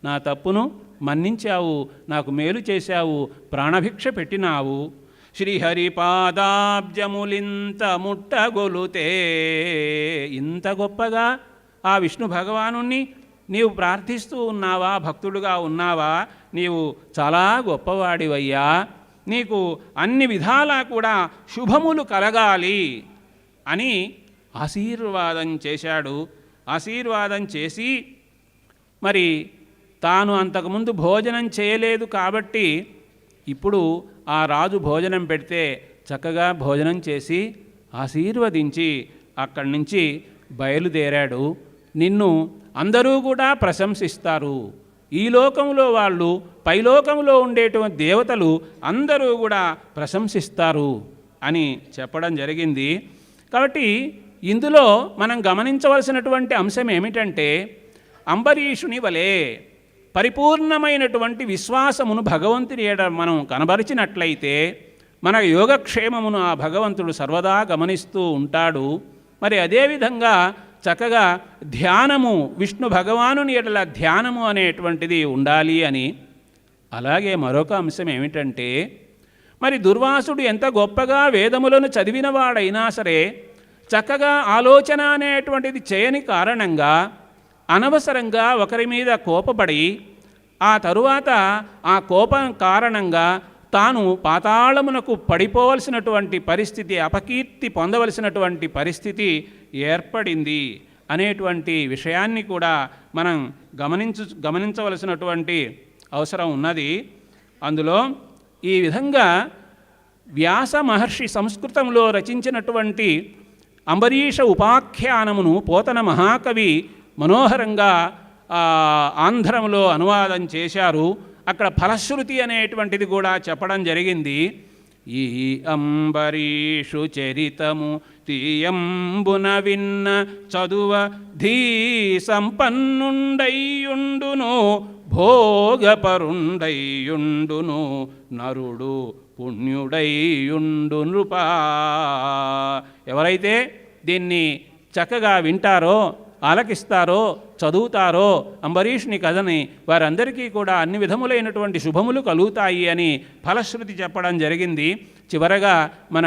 Speaker 1: నా తప్పును మన్నించావు, నాకు మేలు చేశావు, ప్రాణభిక్ష పెట్టినావు. శ్రీహరిపాదాబ్జములింత ముట్టగొలుతే. ఇంత గొప్పగా ఆ విష్ణు భగవానుణ్ణి నీవు ప్రార్థిస్తూ ఉన్నావా, భక్తుడుగా ఉన్నావా, నీవు చాలా గొప్పవాడివయ్యా, నీకు అన్ని విధాలా కూడా శుభములు కలగాలి అని ఆశీర్వాదం చేశాడు. ఆశీర్వాదం చేసి, మరి తాను అంతకుముందు భోజనం చేయలేదు కాబట్టి ఇప్పుడు ఆ రాజు భోజనం పెడితే చక్కగా భోజనం చేసి ఆశీర్వదించి అక్కడి నుంచి బయలుదేరాడు. నిన్ను అందరూ కూడా ప్రశంసిస్తారు. ఈ లోకంలో వాళ్ళు, పైలోకంలో ఉండేటువంటి దేవతలు అందరూ కూడా ప్రశంసిస్తారు అని చెప్పడం జరిగింది. కాబట్టి ఇందులో మనం గమనించవలసినటువంటి అంశం ఏమిటంటే, అంబరీషుని వలె పరిపూర్ణమైనటువంటి విశ్వాసమును భగవంతుని ఎడ మనం కనబరిచినట్లయితే మన యోగక్షేమమును ఆ భగవంతుడు సర్వదా గమనిస్తూ ఉంటాడు. మరి అదేవిధంగా చక్కగా ధ్యానము, విష్ణు భగవానుని ఎడల ధ్యానము అనేటువంటిది ఉండాలి అని. అలాగే మరొక అంశం ఏమిటంటే, మరి దుర్వాసుడు ఎంత గొప్పగా వేదములను చదివినవాడైనా సరే చక్కగా ఆలోచన అనేటువంటిది చేయని కారణంగా అనవసరంగా ఒకరి మీద కోపపడి ఆ తరువాత ఆ కోపం కారణంగా తాను పాతాళమునకు పడిపోవలసినటువంటి పరిస్థితి, అపకీర్తి పొందవలసినటువంటి పరిస్థితి ఏర్పడింది అనేటువంటి విషయాన్ని కూడా మనం గమనించవలసినటువంటి అవసరం ఉన్నది. అందులో ఈ విధంగా వ్యాస మహర్షి సంస్కృతంలో రచించినటువంటి అంబరీష ఉపాఖ్యానమును పోతన మహాకవి మనోహరంగా ఆంధ్రంలో అనువాదం చేశారు. అక్కడ ఫలశ్రుతి అనేటువంటిది కూడా చెప్పడం జరిగింది. ఈ అంబరీషు చరితము తీయంబున విన్న చదువ ధీ సంపన్నుండైయుండును భోగపరుండైయుండును నరుడు పుణ్యుడైయుండు నృపా. ఎవరైతే దీన్ని చక్కగా వింటారో, ఆలకిస్తారో, చదువుతారో అంబరీషుని కథని, వారందరికీ కూడా అన్ని విధములైనటువంటి శుభములు కలుగుతాయి అని ఫలశ్రుతి చెప్పడం జరిగింది. చివరగా మన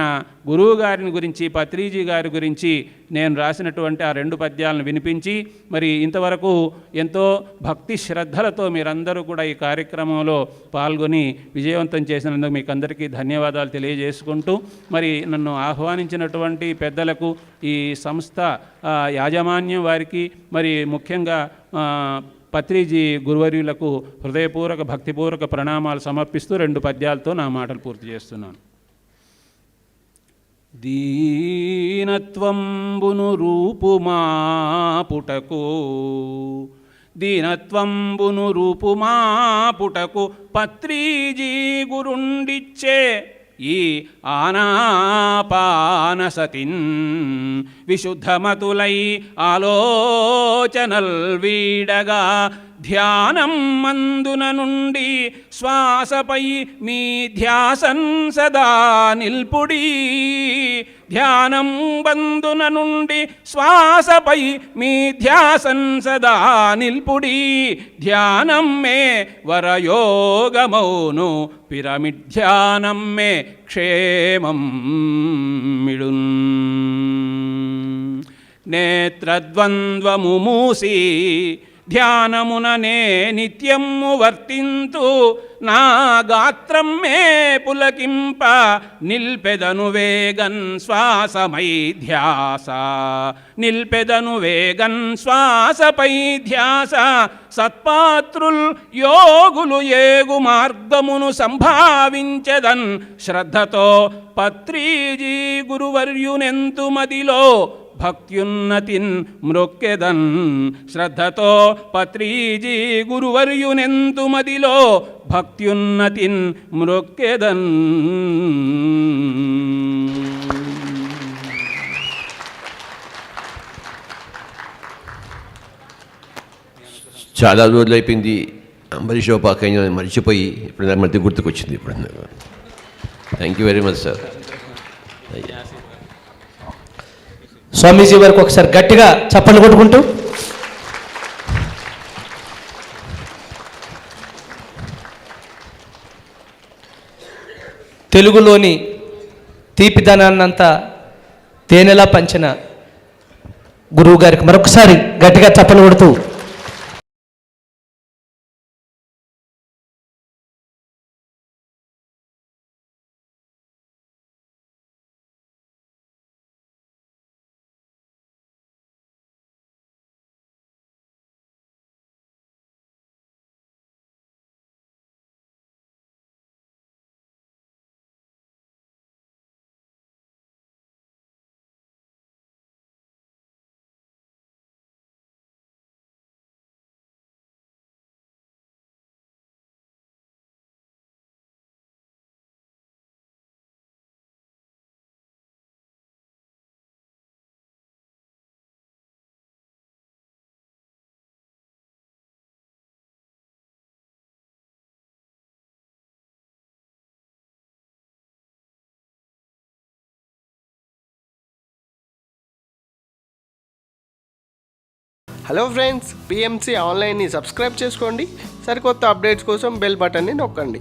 Speaker 1: గురువు గారిని గురించి, పత్రిజీ గారి గురించి నేను రాసినటువంటి ఆ 2 పద్యాలను వినిపించి, మరి ఇంతవరకు ఎంతో భక్తి శ్రద్ధలతో మీరందరూ కూడా ఈ కార్యక్రమంలో పాల్గొని విజయవంతం చేసినందుకు మీకు అందరికీ ధన్యవాదాలు తెలియజేసుకుంటూ, మరి నన్ను ఆహ్వానించినటువంటి పెద్దలకు, ఈ సంస్థ యాజమాన్యం వారికి, మరి ముఖ్యంగా పత్రిజీ గురువర్యులకు హృదయపూర్వక భక్తిపూర్వక ప్రణామాలు సమర్పిస్తూ 2 పద్యాలతో నా మాటలు పూర్తి చేస్తున్నాను. దీనత్వంబును రూపుమాపుటకు, దీనత్వంబును రూపుమాపుటకు పత్రిజీ గురుండిచ్చే ఈ ఆనాపానసతిన్ విశుద్ధమతులై ఆలోచనల్ వీడగా ధ్యానం మందున నుండి శ్వాసపై మీ ధ్యాసన్ సదా నిల్పుడి. ధ్యానం బందున నుండి శ్వాసపై మీ ధ్యాసన్ సదా నిల్పుడి. ధ్యానం మే వరయోగమౌను పిరమిధ్యానం మే క్షేమం మిడున్. నేత్రద్వంద్వము మూసి ధ్యానముననే నిత్యము వర్తింతు నా గాత్రం మే పులకింప నిల్పెదను వేగన్ శ్వాసమై ధ్యాస. నిల్పెదను వేగన్ శ్వాసపై ధ్యాస. సత్పాత్రుల్ యోగులు ఏగు మార్గమును సంభావించెదన్ శ్రద్ధతో పత్రిజీ గురువర్యునెంతు మదిలో భక్త్యున్నతిన్ మ్రొక్కెదన్. శ్రద్ధతో పత్రిజీ గురువర్యునెంతు మదిలో భక్త్యున్నతిన్ మ్రొక్కెదన్.
Speaker 2: చాలా రోజులు అయిపోయింది అంబరీషోపాఖ్యానం మర్చిపోయి, ఇప్పుడు నాకు మధ్య గుర్తుకొచ్చింది. ఇప్పుడు thank you very much sir.
Speaker 3: Swamiji వారికి ఒకసారి గట్టిగా చప్పట్లు కొట్టుకుంటూ తెలుగులోని తీపిదనాన్నంతా తేనెలా పంచిన గురువు గారికి మరొకసారి గట్టిగా చప్పట్లు కొడుతూ
Speaker 4: హలో ఫ్రెండ్స్, పిఎంసి ఆన్లైన్ని సబ్స్క్రైబ్ చేసుకోండి. సరికొత్త అప్డేట్స్ కోసం బెల్ బటన్ని నొక్కండి.